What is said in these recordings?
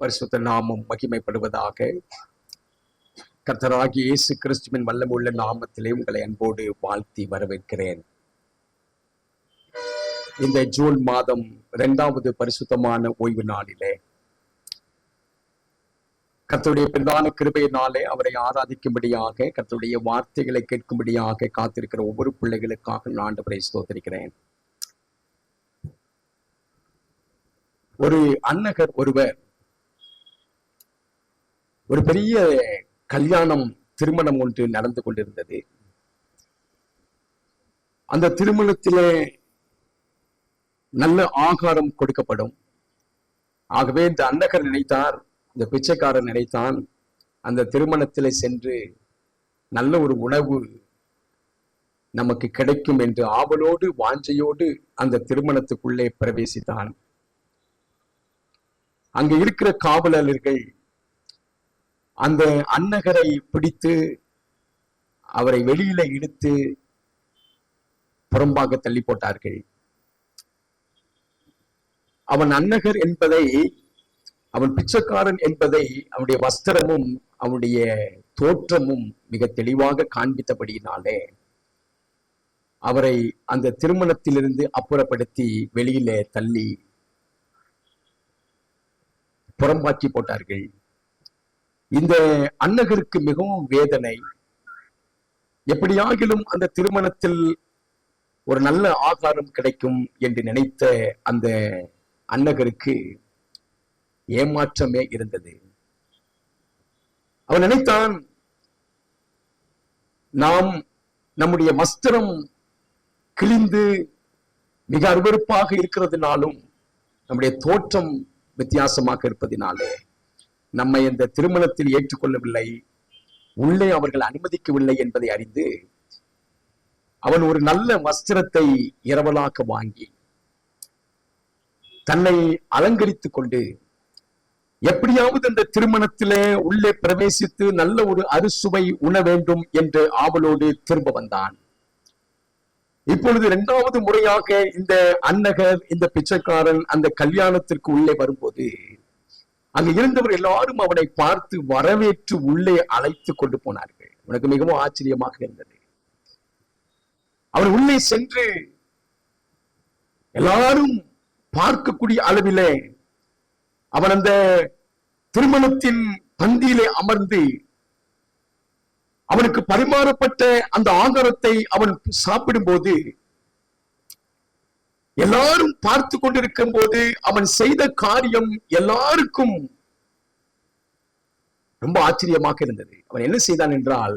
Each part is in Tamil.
பரிசுத்த நாமம் மகிமைப்படுவதாக. கர்த்தராகிய இயேசு கிறிஸ்துவின் வல்லமுள்ள நாமத்திலே உங்களை அன்போடு வாழ்த்தி வரவேற்கிறேன். இந்த ஜூன் மாதம் 2வது பரிசுத்தமான ஓய்வு நாளிலே கர்த்தருடைய பிரதான கிருபையினாலே அவரை ஆராதிக்கும்படியாக, கர்த்தருடைய வார்த்தைகளை கேட்கும்படியாக காத்திருக்கிற ஒவ்வொரு பிள்ளைகளுக்காக நான் ஆண்டவரை ஸ்தோத்திரிக்கிறேன். ஒரு அன்னகர் ஒருவர் ஒரு பெரிய திருமணம் ஒன்று நடந்து கொண்டிருந்தது. அந்த திருமணத்திலே நல்ல ஆகாரம் கொடுக்கப்படும். ஆகவே இந்த அன்னகர் நினைத்தார், இந்த பிச்சைக்காரன் நினைத்தான், அந்த திருமணத்திலே சென்று நல்ல ஒரு உணவு நமக்கு கிடைக்கும் என்று ஆவலோடு வாஞ்சையோடு அந்த திருமணத்துக்குள்ளே பிரவேசித்தான். அங்க இருக்கிற காவலர்கள் அந்த அன்னகரை பிடித்து அவரை வெளியில இழுத்து புறம்பாக தள்ளி போட்டார்கள். அவன் அன்னகர் என்பதை, அவன் பிச்சைக்காரன் என்பதை அவனுடைய வஸ்திரமும் அவனுடைய தோற்றமும் மிக தெளிவாக காண்பித்தபடியினாலே அவரை அந்த திருமணத்திலிருந்து அப்புறப்படுத்தி வெளியில தள்ளி புறம்பாக்கி போட்டார்கள். இந்த அன்னகருக்கு மிகவும் வேதனை. எப்படியாகிலும் அந்த திருமணத்தில் ஒரு நல்ல ஆகாரம் கிடைக்கும் என்று நினைத்த அந்த அன்னகருக்கு ஏமாற்றமே இருந்தது. அவன் நினைத்தான், நாம் நம்முடைய வஸ்திரம் கிழிந்து மிக அருவருப்பாக இருக்கிறதுனாலும், நம்முடைய தோற்றம் வித்தியாசமாக இருப்பதினாலே நம்மை இந்த திருமணத்தில் ஏற்றுக்கொள்ளவில்லை, உள்ளே அவர்கள் அனுமதிக்கவில்லை என்பதை அறிந்து அவன் ஒரு நல்ல வஸ்திரத்தை இரவலாக வாங்கி தன்னை அலங்கரித்துக் கொண்டு எப்படியாவது இந்த திருமணத்திலே உள்ளே பிரவேசித்து நல்ல ஒரு அறுசுவை உண வேண்டும் என்று ஆவலோடு திரும்ப வந்தான். இப்பொழுது 2வது முறையாக இந்த அன்னகர், இந்த பிச்சைக்காரன் அந்த கல்யாணத்திற்கு உள்ளே வரும்போது அங்கு இருந்தவர் எல்லாரும் அவனை பார்த்து வரவேற்று உள்ளே அழைத்து கொண்டு போனார்கள். உனக்கு மிகவும் ஆச்சரியமாக இருந்தது. அவன் உள்ளே சென்று எல்லாரும் பார்க்கக்கூடிய அளவிலே அவன் அந்த திருமணத்தின் பந்தியிலே அமர்ந்து அவனுக்கு பரிமாறப்பட்ட அந்த ஆகாரத்தை அவன் சாப்பிடும் போது எல்லாரும் பார்த்து கொண்டிருக்கும் போது அவன் செய்த காரியம் எல்லாருக்கும் ரொம்ப ஆச்சரியமாக இருந்தது. அவன் என்ன செய்தான் என்றால்,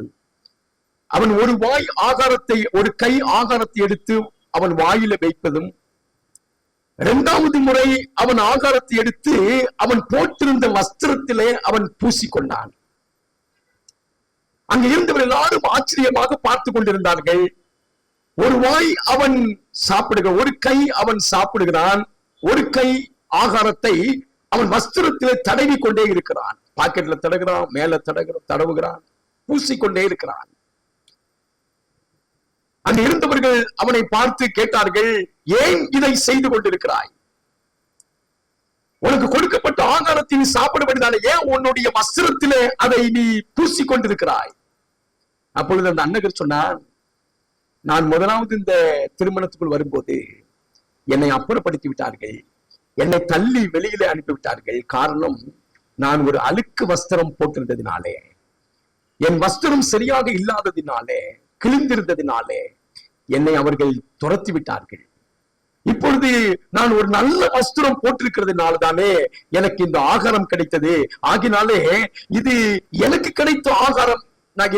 அவன் ஒரு வாய் ஆகாரத்தை, ஒரு கை ஆகாரத்தை எடுத்து அவன் வாயில வைப்பதும், 2வது முறை அவன் ஆகாரத்தை எடுத்து அவன் போட்டிருந்த வஸ்திரத்திலே அவன் பூசிக்கொண்டான். அங்க இருந்தவர் எல்லாரும் ஆச்சரியமாக பார்த்து கொண்டிருந்தார்கள். ஒரு வாய் அவன் சாப்பிடுகிறான், ஒரு கை அவன் சாப்பிடுகிறான், ஒரு கை ஆகாரத்தை அவன் வஸ்திரத்திலே தடவி கொண்டே இருக்கிறான். பாக்கெட்ல தடவுகிறான், மேல தடவுகிறான், பூசிக்கொண்டே இருக்கிறான். அங்க இருந்தவர்கள் அவனை பார்த்து கேட்டார்கள், ஏன் இதை செய்து கொண்டிருக்கிறாய்? உனக்கு கொடுக்கப்பட்ட ஆகாரத்தை நீ சாப்பிட வேண்டியதான, ஏன் உன்னுடைய வஸ்திரத்திலே அதை நீ பூசிக்கொண்டிருக்கிறாய்? அப்பொழுது அந்த அன்னகர் சொன்னான், நான் முதலாவது இந்த திருமணத்துக்குள் வரும்போது என்னை அப்புறப்படுத்தி விட்டார்கள், என்னை தள்ளி வெளியிலே அனுப்பிவிட்டார்கள். காரணம், நான் ஒரு அழுக்கு வஸ்திரம் போட்டிருந்ததினாலே, என் வஸ்திரம் சரியாக இல்லாததினாலே, கிழிந்திருந்ததினாலே என்னை அவர்கள் துரத்தி விட்டார்கள். இப்பொழுது நான் ஒரு நல்ல வஸ்திரம் போட்டிருக்கிறதுனால தானே எனக்கு இந்த ஆகாரம் கிடைத்தது. ஆகினாலே இது எனக்கு கிடைத்த ஆகாரம்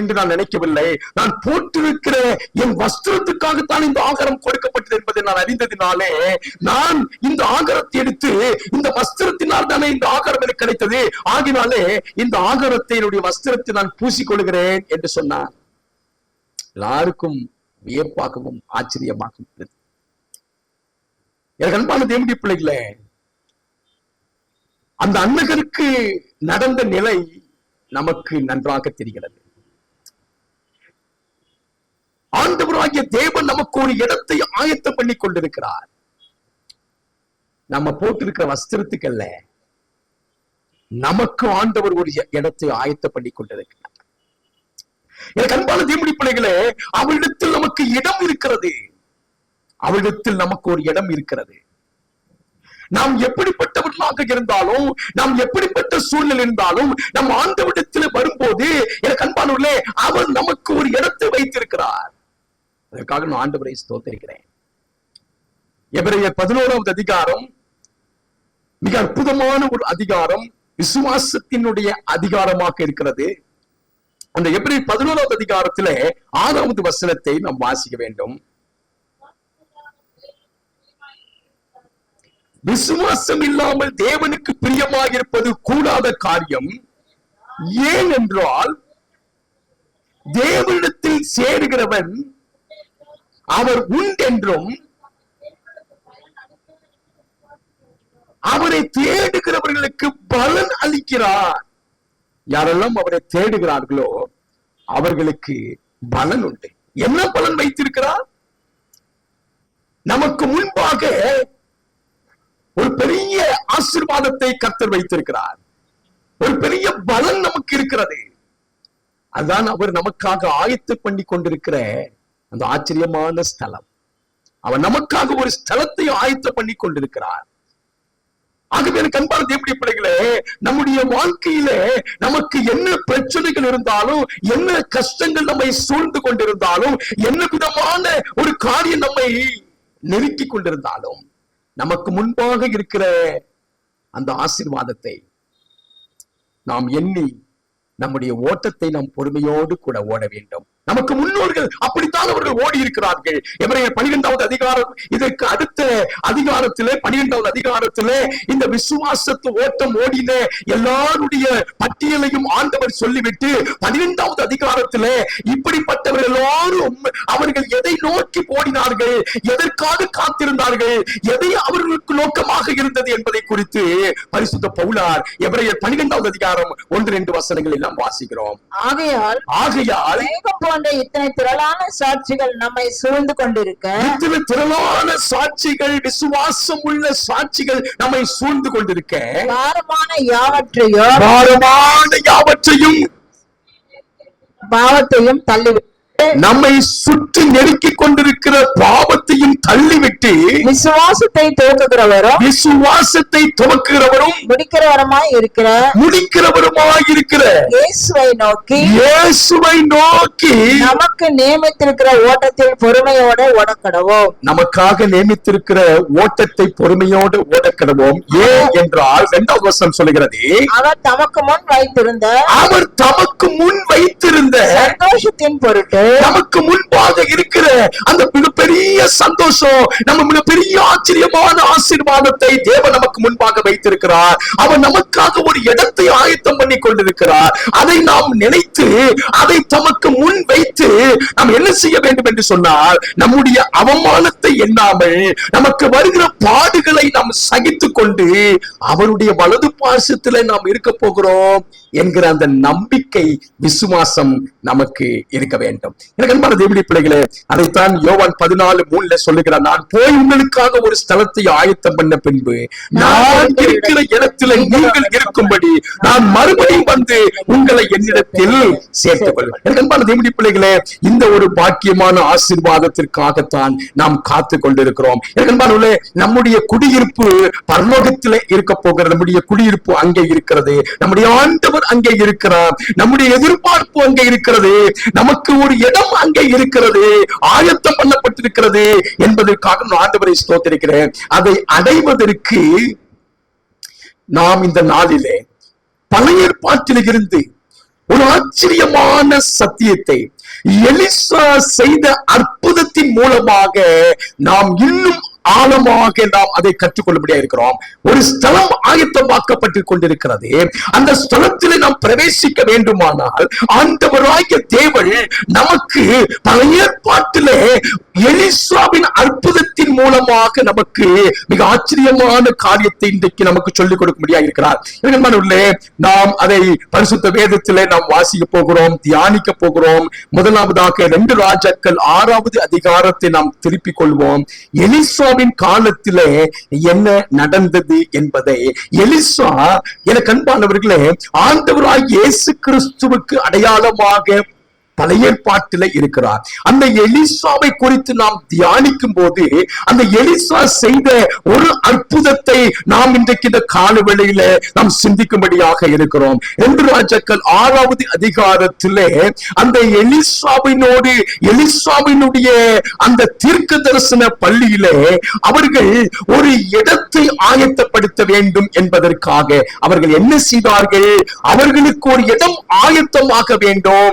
என்று நான் நினைக்கவில்லை. நான் போட்டிருக்கிற என் வஸ்திரத்துக்காகத்தான் இந்த ஆகாரம் கொடுக்கப்பட்டது என்பதை நான் அறிந்ததினாலே நான் இந்த ஆகாரத்தை எடுத்து, இந்த வஸ்திரத்தினால் தானே இந்த ஆகாரம் எனக்கு கிடைத்தது. ஆகினாலே இந்த ஆகாரத்தை என்னுடைய வஸ்திரத்தை நான் பூசிக்கொள்கிறேன் என்று சொன்னார். எல்லாருக்கும் வியப்பாகவும் ஆச்சரியமாகவும் இருந்தது. எனக்கு அன்பான தேவனுடைய பிள்ளைகளே, அந்த அன்னகருக்கு நடந்த நிலை நமக்கு நன்றாக தெரிகிறது. ஆண்டவராகிய தேவன் நமக்கு ஒரு இடத்தை ஆயத்தம் பண்ணி கொண்டிருக்கிறார். நம்ம போட்டிருக்கிற வஸ்திரத்துக்கு அல்ல, நமக்கு ஆண்டவர் ஒரு இடத்தை ஆயத்த பண்ணி கொண்டிருக்கிறார். எனக்கு அன்பான தேவனுடைய பிள்ளைகளே, அவரிடத்தில் நமக்கு இடம் இருக்கிறது. அவரிடத்தில் நமக்கு ஒரு இடம் இருக்கிறது. நாம் எப்படிப்பட்டவர்களாக இருந்தாலும், நாம் எப்படிப்பட்ட சூழ்நிலை இருந்தாலும், நம் ஆண்டவரிடத்தில் வரும்போது எனக்கு அன்பானவர்களே, அவர் நமக்கு ஒரு இடத்தை வைத்திருக்கிறார். அதற்காக நான் ஆண்டவரை ஸ்தோத்திரிக்கிறேன். எபிரேயர் 11வது அதிகாரம் மிக அற்புதமான ஒரு அதிகாரம், விசுவாசத்தினுடைய அதிகாரமாக இருக்கிறது. அந்த எபிரேயர் 11வது அதிகாரத்திலே 6வது வசனத்தை நாம் வாசிக்க வேண்டும். விசுவாசம் இல்லாமல் தேவனுக்கு பிரியமாக இருப்பது கூடாத காரியம். ஏன் என்றால், தேவனிடத்தில் சேருகிறவன் அவர் உண்டென்றும் அவரை தேடுகிறவர்களுக்கு பலன் அளிக்கிறார். யாரெல்லாம் அவரை தேடுகிறார்களோ அவர்களுக்கு பலன் உண்டு. என்ன பலன் வைத்திருக்கிறார்? நமக்கு முன்பாக ஒரு பெரிய ஆசீர்வாதத்தை கர்த்தர் வைத்திருக்கிறார். ஒரு பெரிய பலன் நமக்கு இருக்கிறது. அதுதான் அவர் நமக்காக ஆயத்த பண்ணி கொண்டிருக்கிற அந்த ஆச்சரியமான ஸ்தலம். அவர் நமக்காக ஒரு ஸ்தலத்தை ஆயத்த பண்ணி கொண்டிருக்கிறார். ஆகவே எனக்கு அன்பான தேவனுடைய பிள்ளைகளே, நம்முடைய வாழ்க்கையில நமக்கு என்ன பிரச்சனைகள் இருந்தாலும், என்ன கஷ்டங்கள் நம்மை சூழ்ந்து கொண்டிருந்தாலும், என்ன விதமான ஒரு காரியம் நம்மை நெருக்கி கொண்டிருந்தாலும், நமக்கு முன்பாக இருக்கிற அந்த ஆசீர்வாதத்தை நாம் எண்ணி நம்முடைய ஓட்டத்தை நாம் பொறுமையோடு கூட ஓட வேண்டும். நமக்கு முன்னோர்கள் அப்படித்தான் அவர்கள் ஓடி இருக்கிறார்கள். எபிரேயர் 12வது அதிகாரம், இதற்கு அடுத்த அதிகாரத்திலே 12வது அதிகாரத்திலே இந்த விசுவாசத்து ஓட்டம் ஓடின எல்லாருடைய பட்டியலையும் ஆண்டவர் சொல்லிவிட்டு 12வது அதிகாரத்திலே இப்படிப்பட்டவர்கள் எல்லாரும் அவர்கள் எதை நோக்கி ஓடினார்கள், எதற்காக காத்திருந்தார்கள், எதை அவர்களுக்கு நோக்கமாக இருந்தது என்பதை குறித்து பரிசுத்த பவுலார் எபிரேயர் 12வது அதிகாரம் 1-2 வசனங்கள் எல்லாம் வாசிக்கிறோம். ஆகையால் இத்தனை திரளான சாட்சிகள் நம்மை சூழ்ந்து கொண்டிருக்க, இத்தனை திரளான சாட்சிகள், விசுவாசம் உள்ள சாட்சிகள் நம்மை சூழ்ந்து கொண்டிருக்க, பாரமான பாவத்தையும் தள்ளிவிட்டு, நம்மை சுற்றி நெருக்கிக் கொண்டிருக்கிற பாவத்தையும் தள்ளிவிட்டு, விசுவாசத்தை துவக்குகிறவரும் முடிக்கிறவருமாய் இருக்கிற இயேசுவை நோக்கி நமக்கு நியமித்திருக்கிற ஓட்டத்தில் பொறுமையோடு ஓடக்கடவோம். நமக்காக நியமித்திருக்கிற ஓட்டத்தை பொறுமையோடு ஓடக்கடவோம். ஏன் என்றால் 2வது வசனம் சொல்லுகிறது, அவர் தமக்கு முன் வைத்திருந்த சந்தோஷத்தின் பொருட்டு, நமக்கு முன்பாக இருக்கிற அந்த மிகப்பெரிய சந்தோஷம், நம்ம மிகப்பெரிய ஆச்சரியமான ஆசீர்வாதத்தை தேவன் நமக்கு முன்பாக வைத்திருக்கிறார். அவர் நமக்காக ஒரு இடத்தை ஆயத்தம் பண்ணி கொண்டிருக்கிறார். அதை நாம் நினைத்து, அதை தமக்கு முன் வைத்து நாம் என்ன செய்ய வேண்டும் என்று சொன்னால், நம்முடைய அவமானத்தை எண்ணாமல் நமக்கு வருகிற பாடுகளை நாம் சகித்துக் கொண்டு அவருடைய வலது பாசத்திலே நாம் இருக்க போகிறோம் என்கிற அந்த நம்பிக்கை, விசுவாசம் நமக்கு இருக்க வேண்டும். எனக்கு அன்பான தேவனுடைய பிள்ளைகளே, அதைத்தான் யோவான் 14:3 சொல்லுகிறார், நான் போய் உங்களுக்காக ஒரு ஸ்தலத்தை ஆயத்தம் பண்ண பின்பு நான் இருக்கிற இடத்துல நீங்கள் இருக்கும்படி நான் மறுபடியும் வந்து உங்களை என்னிடத்தில் சேர்த்துக் கொள்வேன். எனக்கு அன்பான தேவனுடைய பிள்ளைகளே, இந்த ஒரு பாக்கியமான ஆசீர்வாதத்திற்காகத்தான் நாம் காத்து கொண்டிருக்கிறோம். எனக்கு அன்பானவர்களே, நம்முடைய குடியிருப்பு பரலோகத்திலே இருக்க போகிறது. நம்முடைய குடியிருப்பு அங்கே இருக்கிறது. நம்முடைய ஆண்டவர் அங்கே இருக்கிறார். நம்முடைய எதிர்பார்ப்பு அங்கே இருக்கிறது. நமக்கு ஒரு இடம் அங்கே இருக்கிறது, ஆயத்தம் பண்ணப்பட்டிருக்கிறது என்பதற்காக நான் ஆண்டவரை ஸ்தோத்திரிக்கிறேன். அதை அடைவதற்கு நாம் இந்த நாளிலே பழைய ஏற்பாட்டில் இருந்து ஒரு ஆச்சரியமான சத்தியத்தை, எலிசா செய்த அற்புதத்தின் மூலமாக நாம் இன்னும் ஆழமாக நாம் அதை கற்றுக்கொள்ளும்படியா இருக்கிறோம். ஒரு ஸ்தலம் ஆயத்தமாக்கப்பட்டு கொண்டிருக்கிறது. அந்த ஸ்தலத்தில் நாம் பிரவேசிக்க வேண்டுமானால் ஆண்டவராகிய தேவன் நமக்கு பழைய ஏற்பாட்டிலே எலிசாவின் அற்புதத்தின் மூலமாக நமக்கு மிக ஆச்சரியமான காரியத்தை இன்றைக்கு நமக்கு சொல்லிக் கொடுக்கும்படியா இருக்கிறார். நாம் அதை பரிசுத்த வேதத்திலே நாம் வாசிக்க போகிறோம், தியானிக்க போகிறோம். முதலாவதாக 2 ராஜாக்கள் 6வது அதிகாரத்தை நாம் திருப்பிக் கொள்வோம். எலிசா எலிசாவின் காலத்திலே என்ன நடந்தது என்பதை எலிசா எனக்கு அன்பானவர்களே ஆண்டவராய் இயேசு கிறிஸ்துவுக்கு அடையாளமாக பழைய ஏற்பாட்டில இருக்கிறார். அந்த எலிசாவை குறித்து நாம் தியானிக்கும் போது அந்த எலிசா செய்த ஒரு அற்புதத்தை நாம் இன்றைக்கு இந்த காலவேளையில நாம் சிந்திக்கும்படியாக இருக்கிறோம். 2 ராஜாக்கள் 6வது அதிகாரத்திலே அந்த எலிசாவினுடைய அந்த தீர்க்க தரிசன பள்ளியிலே அவர்கள் ஒரு இடத்தை ஆயத்தப்படுத்த வேண்டும் என்பதற்காக அவர்கள் என்ன செய்தார்கள்? அவர்களுக்கு ஒரு இடம் ஆயத்தமாக வேண்டும்.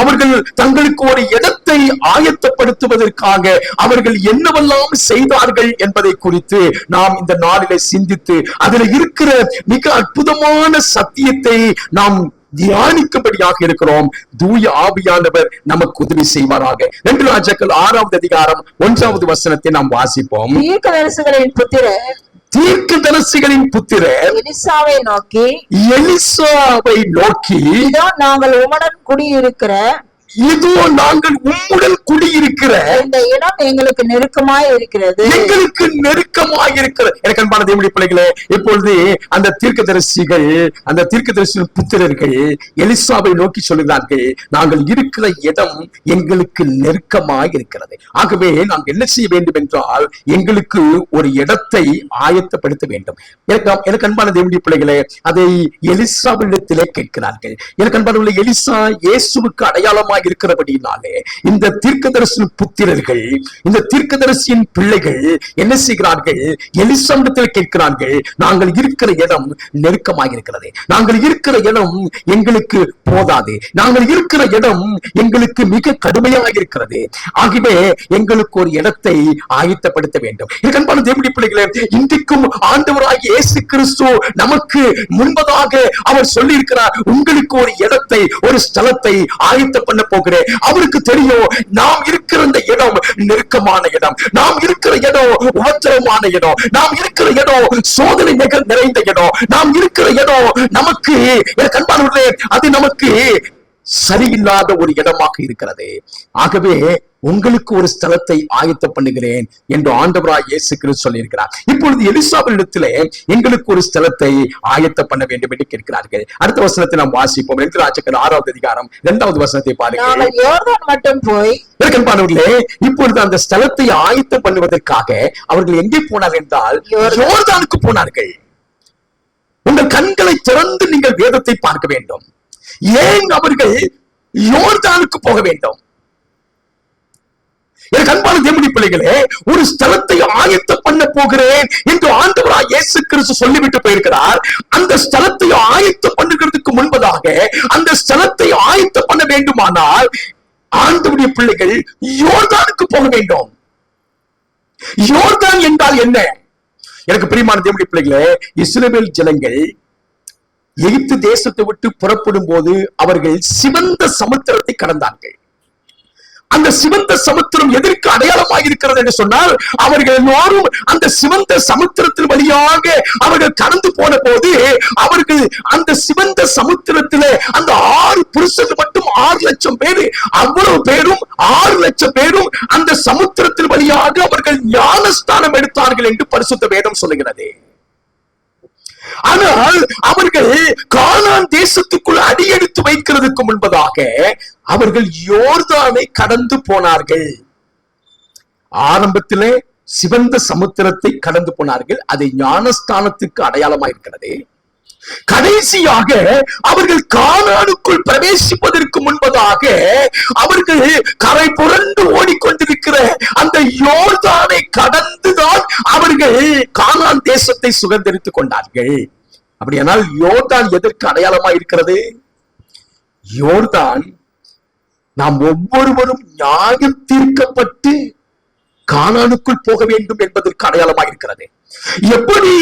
அவர்கள் தங்களுக்கு ஒரு இடத்தை ஆயத்தப்படுத்துவதற்காக அவர்கள் என்னவெல்லாம் செய்தார்கள் என்பதை குறித்து நாம் இந்த நாளிலே சிந்தித்து அதில் இருக்கிற மிக அற்புதமான சத்தியத்தை நாம் தியானிக்கும்படியாக இருக்கிறோம். தூய ஆவியானவர் நமக்கு உதவி செய்வாராக. 2 ராஜாக்கள் 6வது அதிகாரம் 1வது வசனத்தை நாம் வாசிப்போம். தீர்க்கதரிசிகளின் புத்திரர் எலிசாவை நோக்கி இதோ நாங்கள் உம்முடன் குடியிருக்கிற இந்த இடம் எங்களுக்கு நெருக்கமாய் இருக்கிறது. எனக்கு அன்பான தேவனுடைய பிள்ளைகளே, இப்பொழுது அந்த தீர்க்கதரிசிகளின் புத்திரர்கள் எலிசாவை நோக்கி சொல்லுகிறார்கள், நாங்கள் இருக்கிற இடம் எங்களுக்கு நெருக்கமாய் இருக்கிறது. ஆகவே நாங்கள் என்ன செய்ய வேண்டும் என்றால் எங்களுக்கு ஒரு இடத்தை ஆயத்தப்படுத்த வேண்டும். எனக்கு அன்பான தேவனுடைய பிள்ளைகளே, அதை எலிசாவிடத்திலே கேட்கிறார்கள். எனக்கு அன்பான எலிசா இயேசுவுக்கு அடையாளமாக இருக்கிறபடினாலே இந்த தீர்க்கதரிசியின் புத்திரர்கள், இந்த தீர்க்கதரிசியின் பிள்ளைகள் என்ன செய்கிறார்கள்? எலிசாவிடத்தில் கேட்கிறார்கள், நாங்கள் இருக்கிற இடம் நெருக்கமாக இருக்கிறது, நாங்கள் இருக்கிற இடம் எங்களுக்கு போதாது, நாங்கள் இருக்கிற இடம் எங்களுக்கு மிக கடுமையாக இருக்கிறது, ஆகவே எங்களுக்கு ஒரு இடத்தை ஆயத்தப்படுத்த வேண்டும். அன்பான தேவனுடைய பிள்ளைகளே, இன்றைக்கும் ஆண்டவராகிய இயேசு கிறிஸ்து நமக்கு முன்பதாக அவர் சொல்லி இருக்கிறார், உங்களுக்கு ஒரு இடத்தை, ஒரு ஸ்தலத்தை ஆயத்த பண்ண போகிறேன். அவருக்கு தெரியும் நாம் இருக்கிற இந்த இடம் நெருக்கமான இடம், நாம் இருக்கிற இடம் உபத்திரமான இடம், நாம் இருக்கிற இடம் சோதனை நிறைந்த இடம், நாம் இருக்கிற இடம் நமக்கு அன்பானவர்களே அது நமக்கு சரியில்லாத ஒரு இடமாக இருக்கிறது. ஆகவே உங்களுக்கு ஒரு ஸ்தலத்தை ஆயத்த பண்ணுகிறேன் என்று ஆண்டவராய் இயேசு கிறிஸ்து சொல்லியிருக்கிறார். இப்பொழுது எலிசாவினிடத்திலே எங்களுக்கு ஒரு ஸ்தலத்தை ஆயத்த பண்ண வேண்டும் என்று கேட்கிறார்கள். அடுத்த வசனத்தை நாம் வாசிப்போம். 2 ராஜாக்கள் 6வது அதிகாரம் 2வது வசனத்தை பாருங்கள். யோர்தான் மட்டும் போய் இப்பொழுது அந்த ஸ்தலத்தை ஆயத்தம் பண்ணுவதற்காக அவர்கள் எங்கே போனார்கள் என்றால் யோர்தானுக்கு போனார்கள். உங்கள் கண்களை திறந்து நீங்கள் வேதத்தை பார்க்க வேண்டும். ஏன் அவர்கள் யோர்தானுக்கு போக வேண்டும்? எனக்கு அன்பான தேவனுடைய பிள்ளைகளே, ஒரு ஸ்தலத்தை ஆயத்த பண்ண போகிறேன் என்று ஆண்டவராய் இயேசு கிறிஸ்து சொல்லிவிட்டு போயிருக்கிறார். அந்த ஸ்தலத்தை ஆயத்த பண்ணுகிறதுக்கு முன்பதாக அந்த ஸ்தலத்தை ஆயத்த பண்ண வேண்டுமானால் ஆண்டவருடைய பிள்ளைகள் யோர்தானுக்கு போக வேண்டும். யோர்தான் என்றால் என்ன? எனக்கு பிரியமான தேவனுடைய பிள்ளைகளே, இஸ்ரவேல் ஜனங்கள் எகிப்து தேசத்தை விட்டு புறப்படும் போது அவர்கள் சிவந்த சமுத்திரத்தை கடந்தார்கள். அந்த சிவந்த சமுத்திரம் எதற்கு அடையாளமாக இருக்கிறது என்று சொன்னால், அவர்கள் எல்லோரும் அந்த சிவந்த சமுத்திரத்தின் வழியாக அவர்கள் கடந்து போன போது அவர்கள் அந்த சிவந்த சமுத்திரத்திலே அந்த 6 புருஷர்கள் மட்டும் 6 லட்சம் பேர், அவ்வளவு பேரும் 6 லட்சம் பேரும் அந்த சமுத்திரத்தின் வழியாக அவர்கள் ஞானஸ்தானம் எடுத்தார்கள் என்று பரிசுத்த வேதம் சொல்லுகிறது. ஆனால் அவர்கள் கானான் தேசத்துக்குள் அடியெடுத்து வைக்கிறதுக்கு முன்பதாக அவர்கள் யோர்தானை கடந்து போனார்கள். ஆரம்பத்திலே சிவந்த சமுத்திரத்தை கடந்து போனார்கள். அது ஞானஸ்தானத்துக்கு அடையாளமாக இருக்கிறது. கடைசியாக அவர்கள் கானானுக்குள் பிரவேசிப்பதற்கு முன்பதாக அவர்கள் கரை புரண்டு ஓடிக்கொண்டிருக்கிற அந்த யோர்தானை கடந்துதான் அவர்கள் கானான் தேசத்தை சுதந்திரித்துக் கொண்டார்கள். அப்படியானால் யோர்தான் எதற்கு அடையாளமாக இருக்கிறது? யோர்தான் நாம் ஒவ்வொருவரும் நியாயம் தீர்க்கப்பட்டு கானானுக்குள் போக வேண்டும் என்பதற்கு அடையாளமாக இருக்கிறது. எப்படி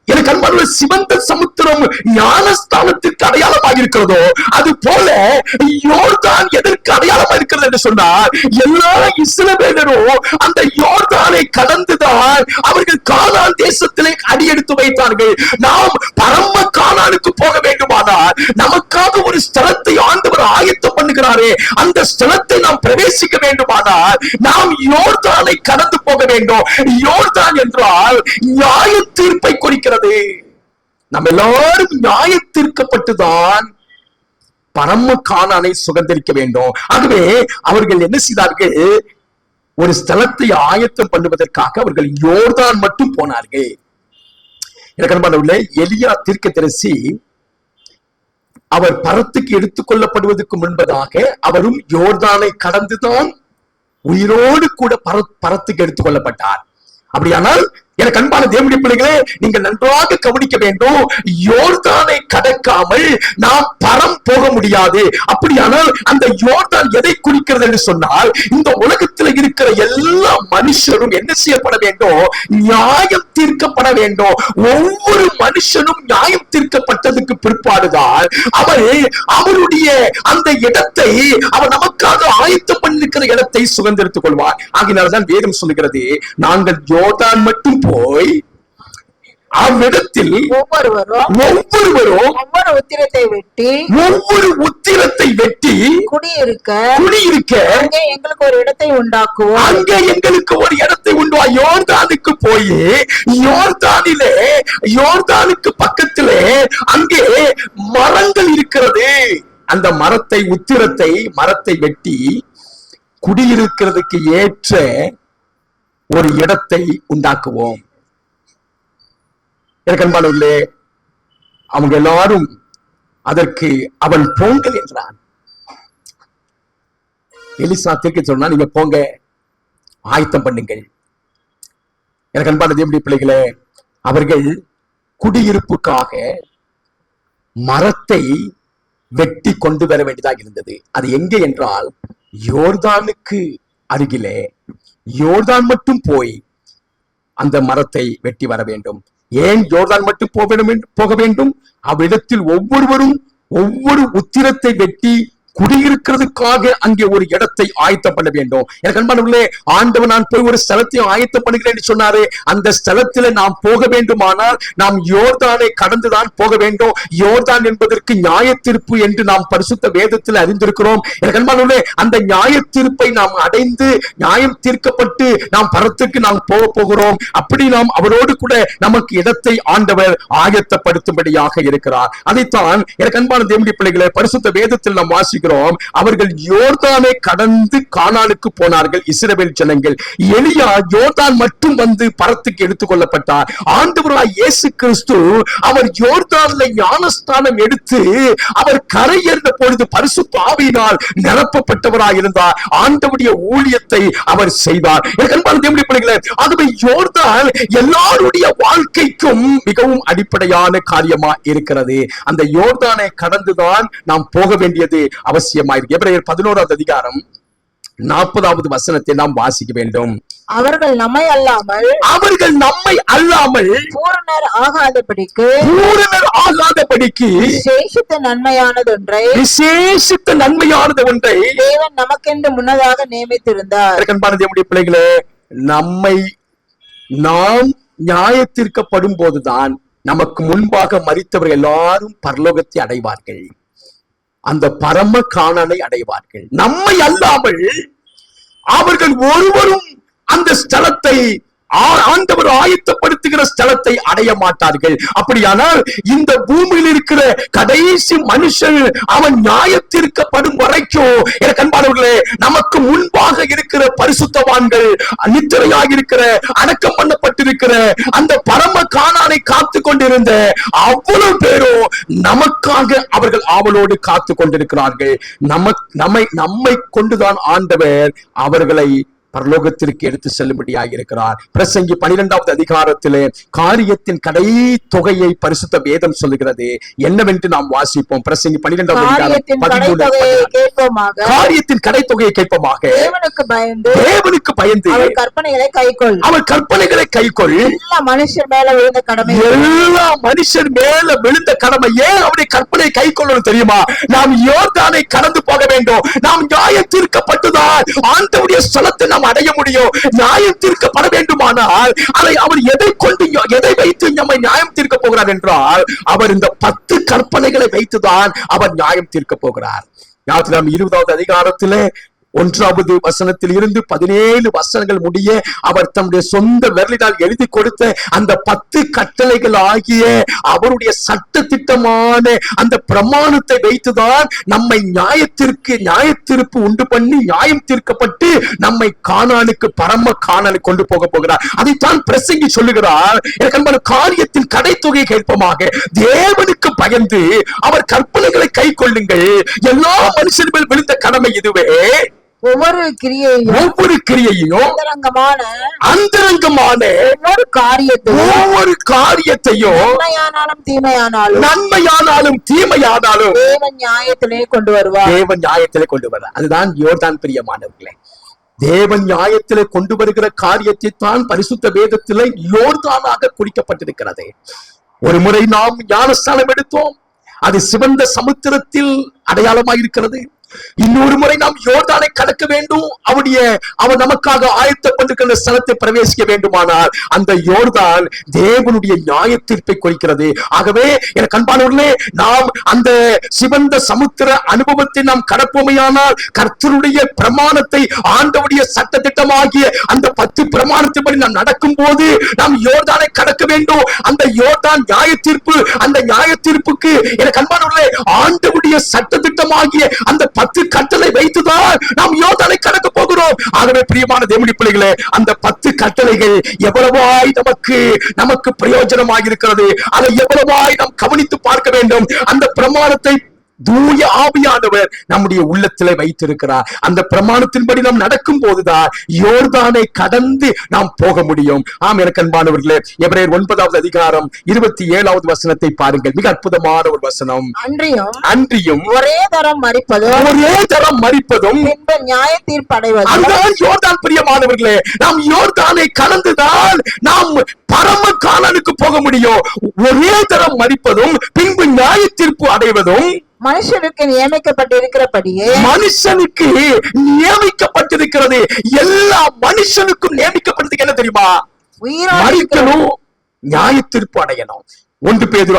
எனக்கு அன்பான சிவந்த சமுத்திரம் ஞானஸ்தானத்திற்கு அடையாளமாக இருக்கிறதோ அது போல யோர்தான் எதற்கு அடையாளமாக இருக்கிறது என்று சொன்னார், எல்லா இஸ்ரவேலரும் அந்த யோர்தானை கடந்துதான் அவர்கள் கானான் தேசத்திலே அடியெடுத்து வைத்தார்கள். நாம் பரம கானானுக்கு போக வேண்டுமானால் நமக்காக ஒரு ஸ்தலத்தை ஆண்டவர் ஆயத்தம் பண்ணுகிறாரே, அந்த ஸ்தலத்தை நாம் பிரவேசிக்க வேண்டுமானால் நாம் யோர்தானை கடந்து போக வேண்டும். யோர்தான் என்றால் நியாய தீர்ப்பை குறிக்கிறது. நம்ம எல்லாரும் நியாய தீர்க்கப்பட்டுதான் பரம கானானை சுதந்தரிக்க வேண்டும். ஆகவே அவர்கள் என்ன செய்தார்கள், ஒரு ஸ்தலத்தை ஆயத்தம் பண்ணுவதற்காக அவர்கள் யோர்தான் மட்டும் போனார்கள். எனக்கு எலியா தீர்க்கதரிசி அவர் பரத்துக்கு எடுத்துக் கொள்ளப்படுவதற்கு முன்பதாக அவரும் யோர்தானை கடந்துதான் உயிரோடு கூட பரத்துக்கு எடுத்துக் கொள்ளப்பட்டார். அப்படியானால் எனக்கு அன்பான தேவனுடைய பிள்ளைகளே, நீங்கள் நன்றாக கவனிக்க வேண்டும். யோர்தானை கடக்காமல் நாம் பரம் போக முடியாது. அப்படியானால் அந்த யோர்தான் எதை குறிக்கிறது என்று சொன்னால், இந்த உலகத்தில் இருக்கிற எல்லா மனுஷரும் என்ன செய்யப்பட வேண்டும், நியாயம் தீர்க்கப்பட வேண்டும். ஒவ்வொரு மனுஷனும் நியாயம் தீர்க்கப்பட்டதுக்கு பிற்பாடுதான் அவர் அவருடைய அந்த இடத்தை, அவர் நமக்காக ஆயத்தம் பண்ணிருக்கிற இடத்தை சுதந்திரித்துக் கொள்வார். ஆகினால்தான் வேதம் சொல்லுகிறது, நாங்கள் யோர்தான் மட்டும் போய் அவ்விடத்தில் ஒவ்வொருவரும் ஒவ்வொரு உத்திரத்தை வெட்டி குடியிருக்க அங்கே எங்களுக்கு ஒரு இடத்தை உண்டாக்குவோம். அங்கே எங்களுக்கு ஒரு இடத்தை உண்டுவா. யோர்தானுக்கு போய் யோர்தானுக்கு பக்கத்திலே அங்கே மரங்கள் இருக்கிறது. அந்த மரத்தை வெட்டி குடியிருக்கிறதுக்கு ஏற்ற ஒரு இடத்தை உண்டாக்குவோம். எனக்கு அன்பானவர்களே, அவங்க எல்லாரும் அதற்கு அவன் போங்கள் என்றான். எலிசா தீர்க்க சொன்னா, நீங்க போங்க, ஆயத்தம் பண்ணுங்கள். எனக்கு அன்பான தேவனுடைய பிள்ளைகளே, அவர்கள் குடியிருப்புக்காக மரத்தை வெட்டி கொண்டு வர வேண்டியதாக இருந்தது. அது எங்கே என்றால் யோர்தானுக்கு அருகிலே. யோர்தான் மட்டும் போய் அந்த மரத்தை வெட்டி வர வேண்டும். ஏன் யோர்தான் மட்டும் போக வேண்டும்? அவ்விடத்தில் ஒவ்வொருவரும் ஒவ்வொரு உத்திரத்தை வெட்டி குடியிருக்கிறதுக்காக அங்கே ஒரு இடத்தை ஆயத்தம் பண்ண வேண்டும். எனக்கு அன்பானவர்களே, ஆண்டவர் நான் போய் ஒரு ஸ்தலத்தை ஆயத்தம் பண்ணுகிறேன் என்று சொன்னாரே, அந்த ஸ்தலத்தில் நாம் போக வேண்டுமானால் நாம் யோர்தானை கடந்துதான் போக வேண்டும். யோர்தான் என்பதற்கு நியாய தீர்ப்பு என்று நாம் பரிசுத்த வேதத்தில் அறிந்திருக்கிறோம். எனக்கு அன்பானவர்களே, அந்த நியாய தீர்ப்பை நாம் அடைந்து நியாயம் தீர்க்கப்பட்டு நாம் பரத்துக்கு நாம் போகிறோம். அப்படி நாம் அவரோடு கூட நமக்கு இடத்தை ஆண்டவர் ஆயத்தப்படுத்தும்படியாக இருக்கிறார். அதைத்தான் எனக்கு அன்பான தேவனுடைய பிள்ளைகளை பரிசுத்த வேதத்தில் நாம் வாசி அவர்கள் யோர்தானை கடந்து கானானுக்கு போனார்கள் இஸ்ரவேல் ஜனங்கள். எலியா யோர்தான் மட்டும் வந்து பரத்துக்கு எடுத்துக் கொள்ளப்பட்டார். ஆண்டவராய் இயேசு கிறிஸ்து அவர் யோர்தான்ல ஞானஸ்தானம் எடுத்து அவர் கரையேறின பொழுது பரிசுத்த ஆவியினால் நிரப்பப்பட்டவராய் இருந்தார். ஆண்டவருடைய ஊழியத்தை அவர் செய்தார். ஆகவே யோர்தான் எல்லாருடைய வாழ்க்கைக்கும் மிகவும் அடிப்படையான காரியமா இருக்கிறது. அந்த யோர்தானை கடந்துதான் நாம் போக வேண்டியது அவசியமாயிருக்கு. எபிரேயர் 11வது அதிகாரம் 40வது வசனத்தை நாம் வாசிக்க வேண்டும். அவர்கள் நம்மை அல்லாமல் பூரணர் ஆகாதபடிக்கு விசேஷித்த நன்மையானது ஒன்றை தேவன் நமக்கென்று முன்னதாக நியமித்திருந்தார். தேவனுடைய பிள்ளைகளே, நாம் நியாயத்தீர்க்கப்படும் போதுதான் நமக்கு முன்பாக மரித்தவர்கள் எல்லாரும் பரலோகத்தை அடைவார்கள். அந்த பரம கானானை அடைவார்கள். நம்மை அல்லாமல் அவர்கள் ஒருவரும் அந்த ஸ்தலத்தை ஆண்டவர் ஆயத்தப்படுத்துகிற ஸ்தலத்தை அடைய மாட்டார்கள். அப்படியானால் இந்த பூமியில் இருக்கிற கடைசி மனுஷன் அவன் நியாயத்தீர்க்கப்படும் வரைக்கும் எனக்கு அன்பானவர்களே, நமக்கு முன்பாக இருக்கிற பரிசுத்தவான்கள், நித்திரையாக இருக்கிற அடக்கம் பண்ணப்பட்டிருக்கிற அந்த பரம கானானை காத்து கொண்டிருந்த அவ்வளவு பேரும் நமக்காக அவர்கள் ஆவலோடு காத்து கொண்டிருக்கிறார்கள். நம்மை கொண்டுதான் ஆண்டவர் அவர்களை பரலோகத்திற்கு எடுத்து செல்லும்படியாக இருக்கிறார். பிரசங்கி 12வது அதிகாரத்திலே காரியத்தின் கடை தொகையை பரிசுத்த வேதம் சொல்லுகிறது. என்னவென்று நாம் வாசிப்போம். பிரசங்கி 12வது அதிகாரம் 13. காரியத்தின் கடை தொகையை கேட்போமாக தேவனுக்கு பயந்து அவர் கற்பனைகளை கைக்கொள். அவர் கற்பனைகளை கைக்கொள். எல்லா மனுஷர் மேல விழுந்த கடமை, எல்லா மனுஷர் மேல விழுந்த கடமை. ஏன் அவருடைய கற்பனை கை கொள்ளணும் தெரியுமா? நாம் யோர்தானை கடந்து போக வேண்டும். நாம் நியாயம் தீர்க்கப்பட்டுதான் ஆண்டவருடைய ஸ்தலத்தை நாம் அடைய முடியும். நியாயம் தீர்க்கப்பட வேண்டுமானால் அதை அவர் எதை வைத்து நம்மை நியாயம் தீர்க்க போகிறார் என்றால், அவர் இந்த 10 கற்பனைகளை வைத்துதான் அவர் நியாயம் தீர்க்க போகிறார். 20வது அதிகாரத்திலே 1வது வசனத்தில் இருந்து 17 வசனங்கள் முடிய அவர் தம்முடைய சொந்த விரலினால் எழுதி கொடுத்த அந்த 10 கட்டளைகள் ஆகிய அவருடைய சட்ட திட்டமான அந்த பிரமாணத்தை வைத்துதான் நம்மை நியாயத்தீர்ப்பு உண்டு பண்ணி நியாயம் தீர்க்கப்பட்டு நம்மை கானானுக்கு பரம கானானுக்கு கொண்டு போக போகிறார். அதைத்தான் பிரசங்கி சொல்லுகிறார். எனக்கு காரியத்தின் கடைத்தொகையை கேட்போமாக தேவனுக்கு பயந்து அவர் கற்பனைகளை கை கொள்ளுங்கள். எல்லா மனுஷன் மேல் விழுந்த கடமை இதுவே. ஒவ்வொரு கிரியையும் அந்தரங்கமான ஒவ்வொரு காரியத்தையும் நன்மையானாலும் தீமையானாலும் தேவன் நியாயத்திலே கொண்டு வருவார். அதுதான் யோர்தான் பிரியமானவர்களே. தேவன் நியாயத்திலே கொண்டு வருகிற காரியத்தை தான் பரிசுத்த வேதத்திலே யோர்தானாக குறிக்கப்பட்டிருக்கிறது. ஒரு முறை நாம் ஞானஸ்தானம் எடுத்தோம். அது சிவந்த சமுத்திரத்தில் அடையாளமாயிருக்கிறது. இன்னொரு முறை நாம் யோர்தானை கடக்க வேண்டும். அவர் நமக்காக ஆயத்தப்பட்டிருக்கிற ஸ்தலத்தை பிரவேசிக்க வேண்டுமானால் அந்த யோர்தான் தேவனுடைய நியாய தீர்ப்பை குறிக்கிறது. ஆகவே எனக்கு அன்பானவர்களே, நாம் அந்த சிவந்த சமுத்திர அனுபவத்தை நாம் கடப்போமையானால் கர்த்தருடைய பிரமாணத்தை ஆண்டவருடைய சட்ட திட்டமாகிய அந்த 10 பிரமாணத்தின்படி நாம் நடக்கும் போது நாம் யோர்தானை கடக்க வேண்டும். அந்த யோர்தான் நியாய தீர்ப்பு. அந்த நியாய தீர்ப்புக்கு எனக்கு அன்பானவர்களே ஆண்டவருடைய சட்ட திட்டமாகிய அந்த 10 கட்டளை வைத்துதான் நாம் யோர்தானை கடக்க போகிறோம். ஆகவே பிரியமான தேவனுடைய பிள்ளைகளே, அந்த 10 கட்டளைகள் எவ்வளவாய் நமக்கு பிரயோஜனமாக இருக்கிறது, அதை எவ்வளவாய் நாம் கவனித்து பார்க்க வேண்டும். அந்த பிரமாணத்தை தூய ஆவியானவர் நம்முடைய உள்ளத்திலே வைத்திருக்கிறார். அந்த பிரமாணத்தின்படி நாம் நடக்கும் போதுதான் யோர்தானை கடந்து நாம் போக முடியும். ஆம் எனக்கு அன்பானவர்களே, எபிரேயர் 9வது அதிகாரம் 27வது வசனத்தை பாருங்கள். மிக அற்புதமான ஒரு வசனம். அன்றியும் ஒரே தரம் மரிப்பதும் பின்பு நியாய தீர்ப்பு அடைவதும் அதுதான் யோர்தான். பிரியமானவர்களே, நாம் யோர்தானை கடந்துதான் நாம் பரம கானானுக்கு போக முடியும். ஒரே தரம் மரிப்பதும் பின்பு நியாய தீர்ப்பு அடைவதும் மனுஷனுக்கு நியமிக்கப்பட்டிருக்கிறபடியே. மனுஷனுக்கு நியமிக்கப்பட்டிருக்கிறது. எல்லா மனுஷனுக்கும் நியமிக்கப்பட்டது என்ன தெரியுமா? மரிக்கணும், நியாய தீர்ப்பு அடையணும். 1 பேதுரு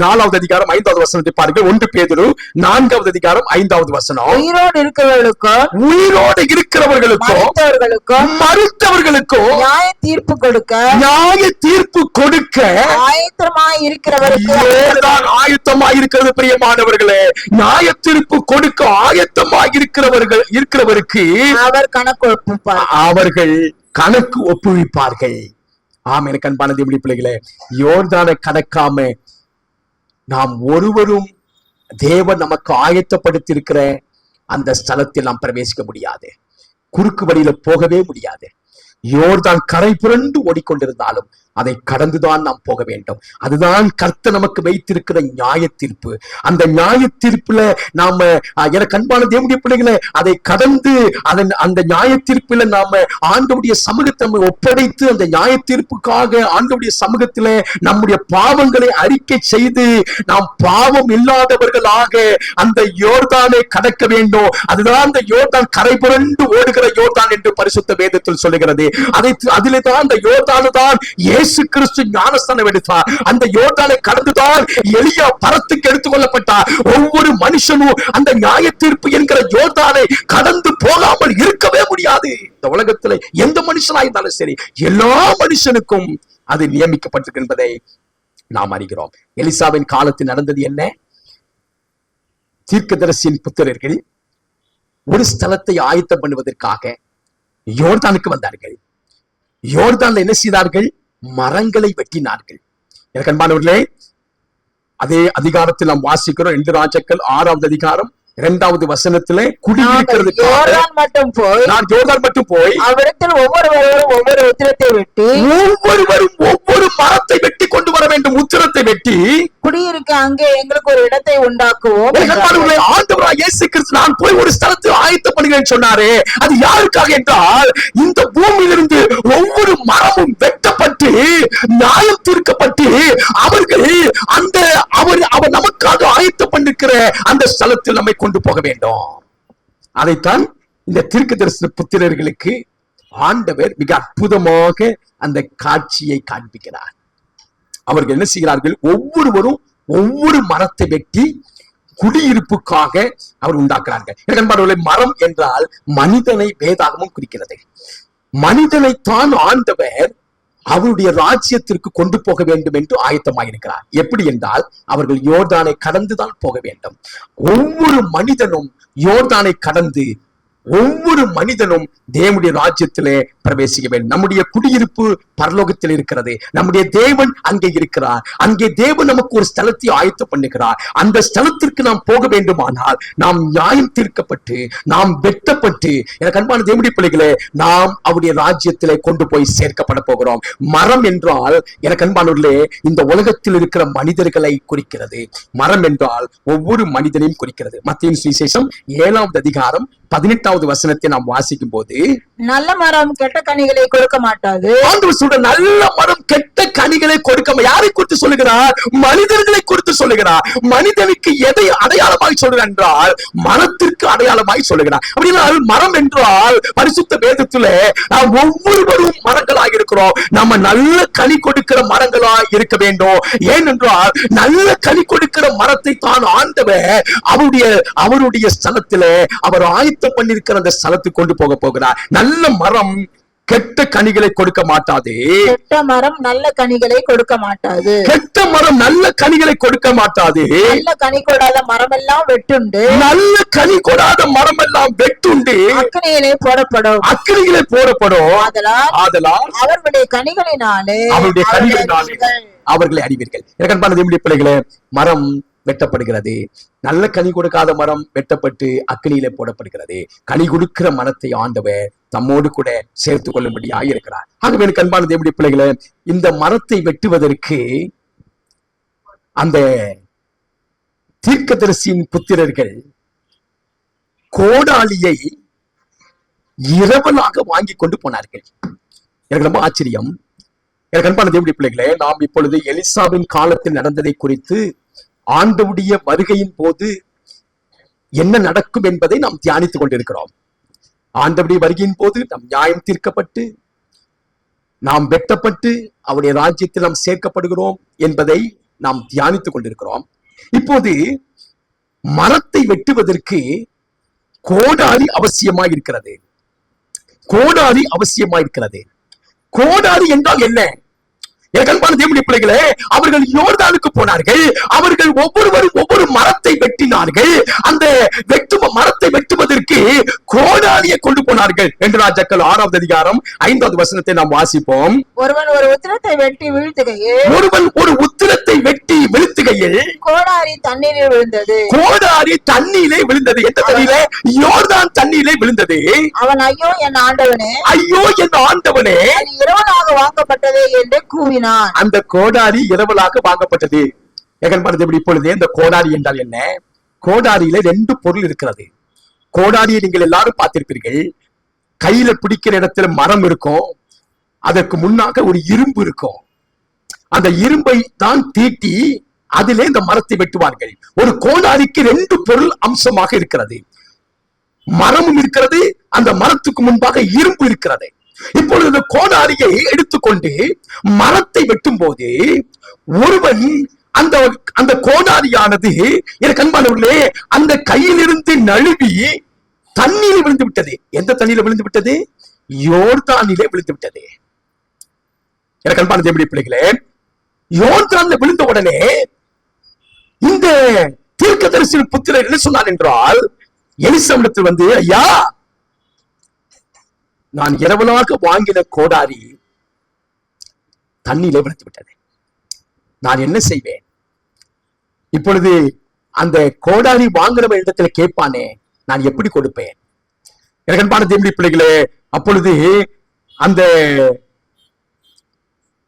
4வது அதிகாரம் 5வது வசனத்தை பாருங்கள். 1 பேதுரு 4வது அதிகாரம் 5வது வசனம். உயிரோடு இருக்கிறவர்களுக்கும் மரித்தவர்களுக்கும் நியாய தீர்ப்பு கொடுக்க ஆயத்தமாய் இருக்கிறது. பிரியமானவர்களே, நியாய தீர்ப்பு கொடுக்க ஆயத்தமாய் இருக்கிறவருக்கு அவர்கள் கணக்கு ஒப்புவிப்பார்கள். ஆம் எனக்கு அன்பான தேவனுடைய பிள்ளைகளே, யோர்தானை கடக்காம நாம் ஒருவரும் தேவன் நமக்கு ஆயத்தப்படுத்தி இருக்கிற அந்த ஸ்தலத்தில் நாம் பிரவேசிக்க முடியாது. குறுக்கு வழியில போகவே முடியாது. யோர்தான் கரை புரண்டு ஓடிக்கொண்டிருந்தாலும் அதை கடந்துதான் நாம் போக வேண்டும். அதுதான் கர்த்தர் நமக்கு வைத்திருக்கிற நியாய தீர்ப்பு. அந்த நியாய தீர்ப்புல நாம எனக்கு அன்பான தேவனுடைய பிள்ளைகளை அதை கடந்து அந்த நியாய தீர்ப்புல நாம ஆண்டவருடைய சமூகத்தை ஒப்படைத்து அந்த நியாய தீர்ப்புக்காக ஆண்டவருடைய சமூகத்தில நம்முடைய பாவங்களை அறிக்கை செய்து நாம் பாவம் இல்லாதவர்களாக அந்த யோர்தானை கடக்க வேண்டும். அதுதான் அந்த யோர்தான் கரை புரண்டு ஓடுகிற யோர்தான் என்று பரிசுத்த வேதத்தில் சொல்லுகிறது. அதிலே தான் அந்த யோர்தானு தான் இயேசு கிறிஸ்து ஞானஸ்தானம் எடுத்தார். அந்த யோர்தானை கடந்துதான் எலியா பரத்துக்கு எடுத்துக் கொள்ளப்பட்டார். ஒவ்வொரு மனுஷனும் அந்த நியாய தீர்ப்பு என்கிற யோர்தானை கடந்து போகாமல் இருக்கவே முடியாது. இந்த உலகத்துல எந்த மனுஷனா இருந்தாலும் சரி, எல்லா மனுஷனுக்கும் அது நியமிக்கப்பட்டிருக்கு என்பதை நாம் அறிகிறோம். எலிசாவின் காலத்தில் நடந்தது என்ன? தீர்க்கதரிசியின் புத்திரர்கள் ஒரு ஸ்தலத்தை ஆயத்தம் பண்ணுவதற்காக யோர்தானுக்கு வந்தார்கள். யோர்தான்ல என்ன செய்தார்கள்? மரங்களை வெட்டினார்கள். எனக்கு அன்பானவர்களே, அதே அதிகாரத்தில் நாம் வாசிக்கிறோம். 2 ராஜாக்கள் 6வது அதிகாரம் இரண்டாவது வசனத்துல நாங்கள் குடியிருக்கிறதுக்காக யோர்தான் மட்டும் போய் நான் யோர்தான் மட்டும் போய் அவ்விடத்தில் ஒவ்வொருவரும் ஒவ்வொரு உத்திரத்தை வெட்டி ஒவ்வொருவரும் ஒவ்வொரு மரத்தை வெட்டி கொண்டு வர வேண்டும். உத்திரத்தை வெட்டி குடியிருக்க அங்கே எங்களுக்கு ஒரு இடத்தை உண்டாக்குவோம் எனக்கு என்றார்கள். அன்பானவர்களே, ஆண்டவராகிய இயேசு கிறிஸ்து நான் போய் ஒரு ஸ்தலத்தை ஆயத்தப்படுகிறேன் சொன்னாரே, அது யாருக்காக என்றால் இந்த பூமியிலிருந்து ஒவ்வொரு மரமும் வெட்டப்பட்டு நியாயம் தீர்க்கப்பட்டு அவர்கள் அந்த அவர் நமக்காக ஆயத்தம் பண்ணிருக்கிற அந்த ஸ்தலத்தில் நம்மை கொண்டு போக வேண்டும். அதைத்தான் இந்த தீர்க்கதரிசன புத்திரர்களுக்கு ஆண்டவர் மிக அற்புதமாக அந்த காட்சியை காண்பிக்கிறார். அவர்கள் என்ன செய்கிறார்கள்? ஒவ்வொருவரும் ஒவ்வொரு மரத்தை வெட்டி குடியிருப்புக்காக அவர் உண்டாக்குறார்கள். எனக்கு மரம் என்றால் மனிதனை வேதாகமும் குறிக்கிறது. மனிதனைத்தான் ஆண்டவர் அவருடைய ராஜ்யத்திற்கு கொண்டு போக வேண்டும் என்று ஆயத்தமாயிருக்கிறார். எப்படி என்றால் அவர்கள் யோர்தானை கடந்துதான் போக வேண்டும். ஒவ்வொரு மனிதனும் யோர்தானை கடந்து ஒவ்வொரு மனிதனும் தேவனுடைய ராஜ்யத்திலே பிரவேசிக்க வேண்டும். நம்முடைய குடியிருப்பு பரலோகத்தில் இருக்கிறது. நம்முடைய தேவன் அங்கே இருக்கிறார். அங்கே தேவன் நமக்கு ஒரு ஸ்தலத்தை ஆயத்தம் பண்ணுகிறார். அந்த ஸ்தலத்திற்கு நாம் போக வேண்டுமானால் நாம் நியாயம் தீர்க்கப்பட்டு நாம் வெட்டப்பட்டு, எனக்கு அன்பான தேவனுடைய பிள்ளைகளே, நாம் அவருடைய ராஜ்யத்திலே கொண்டு போய் சேர்க்கப்பட போகிறோம். மரம் என்றால் எனக்கு அன்பானவர்களே இந்த உலகத்தில் இருக்கிற மனிதர்களை குறிக்கிறது. மரம் என்றால் ஒவ்வொரு மனிதனையும் குறிக்கிறது. மத்தேயு சுவிசேஷம் 7வது அதிகாரம் 18வது வசனத்தை நாம் வாசிக்கும் போது, நல்ல மரம் கெட்ட கனிகளை கொடுக்க மாட்டாது. ஆண்டவர் சொல்ற நல்ல மரம் கெட்ட கனிகளை கொடுக்க, யாரை குறித்து சொல்லுகிறார்? மனிதர்களை குறித்து சொல்லுகிறார். மனிதனுக்கு எதை அடையாளமாய் சொல்கிறார் என்றால் மரத்திற்கு அடையாளமாய் சொல்லுகிறார். அப்படின்னா மரம் என்றால் பரிசுத்த வேதத்திலே நாம் ஒவ்வொருவரும் மரங்களாக இருக்கிறோம். நம்ம நல்ல கனி கொடுக்கிற மரங்களாய் இருக்க வேண்டும். ஏனென்றால் நல்ல கனி கொடுக்கிற மரத்தை தான் ஆண்டவர் அவருடைய ஸ்தலத்திலே அவர் ஆயத்தம் பண்ணிருக்கிற அந்த ஸ்தலத்துக்கு கொண்டு போக போகிறார். நல்ல மரம் கெட்ட கனிகளை கொடுக்க மாட்டாது. கெட்ட மரம் நல்ல கனிகளை கொடுக்க மாட்டாது. கெட்ட மரம் நல்ல கனிகளை கொடுக்க மாட்டாது. நல்ல கனி கொடாத மரம் எல்லாம் வெட்டுண்டு, நல்ல கனி கொடாத மரம் எல்லாம் வெட்டுண்டு அக்கினியிலே போடப்படும். அக்கினியிலே போடப்படும். ஆதலால் அவர்களுடைய கனிகளினாலே அவர்களை அறிவீர்கள். எனக்கு அன்பான தேவனுடைய பிள்ளைகளே, மரம் வெட்டப்படுகிறது. நல்ல கனி கொடுக்காத மரம் வெட்டப்பட்டு அக்கினியிலே போடப்படுகிறது. கனி கொடுக்கிற மரத்தை ஆண்டவர் தம்மோடு கூட சேர்த்துக் கொள்ளும்படியாக இருக்கிறார். ஆகவே எனக்கு அன்பான தேவனுடைய பிள்ளைகளே, இந்த மரத்தை வெட்டுவதற்கு அந்த தீர்க்கதரிசியின் புத்திரர்கள் கோடாலியை இரவலாக வாங்கி கொண்டு போனார்கள். எனக்கு ரொம்ப ஆச்சரியம். எனக்கு அன்பான தேவனுடைய பிள்ளைகளே, நாம் இப்பொழுது எலிசாவின் காலத்தில் நடந்ததை குறித்து ஆண்டவருடைய வருகையின் போது என்ன நடக்கும் என்பதை நாம் தியானித்துக் கொண்டிருக்கிறோம். ஆண்டவருடைய வருகையின் போது நாம் நியாயம் தீர்க்கப்பட்டு நாம் வெட்டப்பட்டு அவருடைய ராஜ்யத்தில் நாம் சேர்க்கப்படுகிறோம் என்பதை நாம் தியானித்துக் கொண்டிருக்கிறோம். இப்போது மரத்தை வெட்டுவதற்கு கோடாலி அவசியமாய் இருக்கிறது. கோடாலி அவசியமாய் இருக்கிறது. கோடாலி என்றால் என்ன? அன்பான தேவனுடைய பிள்ளைகளே, அவர்கள் யோர்தானுக்கு போனார்கள். அவர்கள் ஒவ்வொருவரும் ஒவ்வொரு மரத்தை வெட்டினார்கள். அந்த மரத்தை வெட்டுவதற்கு கோடாலியை கொண்டு போனார்கள். 2 ராஜாக்கள் 6வது அதிகாரம் 5வது வசனத்தை நாம் வாசிப்போம். ஒருவன் ஒரு உத்திரத்தை வெட்டி வீழ்த்துகையில் கோடாரி தண்ணீரில் விழுந்தது. கோடாரி தண்ணீரிலே விழுந்தது. எந்த தண்ணீரிலே? யோர்தான் தண்ணீரிலே விழுந்தது. அவன் ஐயோ என் ஆண்டவனே, ஐயோ என் ஆண்டவனே, இரவலாக வாங்கப்பட்டது என்று கூவினான். அந்த கோடாரி இரவலாக வாங்கப்பட்டது. இப்பொழுது இந்த கோடாரி என்றால் என்ன? கோடாரியில 2 பொருள் இருக்கிறது. கோடாரியை நீங்கள் எல்லாரும் பார்த்திருப்பீர்கள். கையில பிடிக்கிற இடத்துல மரம் இருக்கும், அதற்கு முன்னாக ஒரு இரும்பு இருக்கும். அந்த இரும்பை தான் தீட்டி அதிலே இந்த மரத்தை வெட்டுவார்கள். ஒரு கோடாரிக்கு 2 பொருள் அம்சமாக இருக்கிறது. மரமும் இருக்கிறது, அந்த மரத்துக்கு முன்பாக இரும்பு இருக்கிறது. இப்பொழுது இந்த கோடாரியை எடுத்துக்கொண்டு மரத்தை வெட்டும் போது ஒருவன் அந்த கோடாரியானது எனக்கு அன்பானவர்களே அந்த கையிலிருந்து நழுவி தண்ணீரில் விழுந்து விட்டது. எந்த தண்ணீரில் விழுந்து விட்டது? யோர்தானிலே விழுந்து விட்டது. எனக்கு அன்பான தேவனுடைய பிள்ளைகளே, யோர்தானில் விழுந்த உடனே இந்த தீர்க்கதரிசி புத்திரர் என்ன சொன்னார் என்றால், எலிசாவிடத்தில் வந்து, ஐயா, நான் இரவலாக வாங்கின கோடாரி தண்ணீரிலே விழுந்து விட்டது. நான் என்ன செய்வேன்? இப்பொழுது அந்த கோடாரி வாங்குறவன் இடத்துல கேட்பானே, நான் எப்படி கொடுப்பேன்? எனக்கு அன்பான தேவனுடைய பிள்ளைகளே, அப்பொழுது அந்த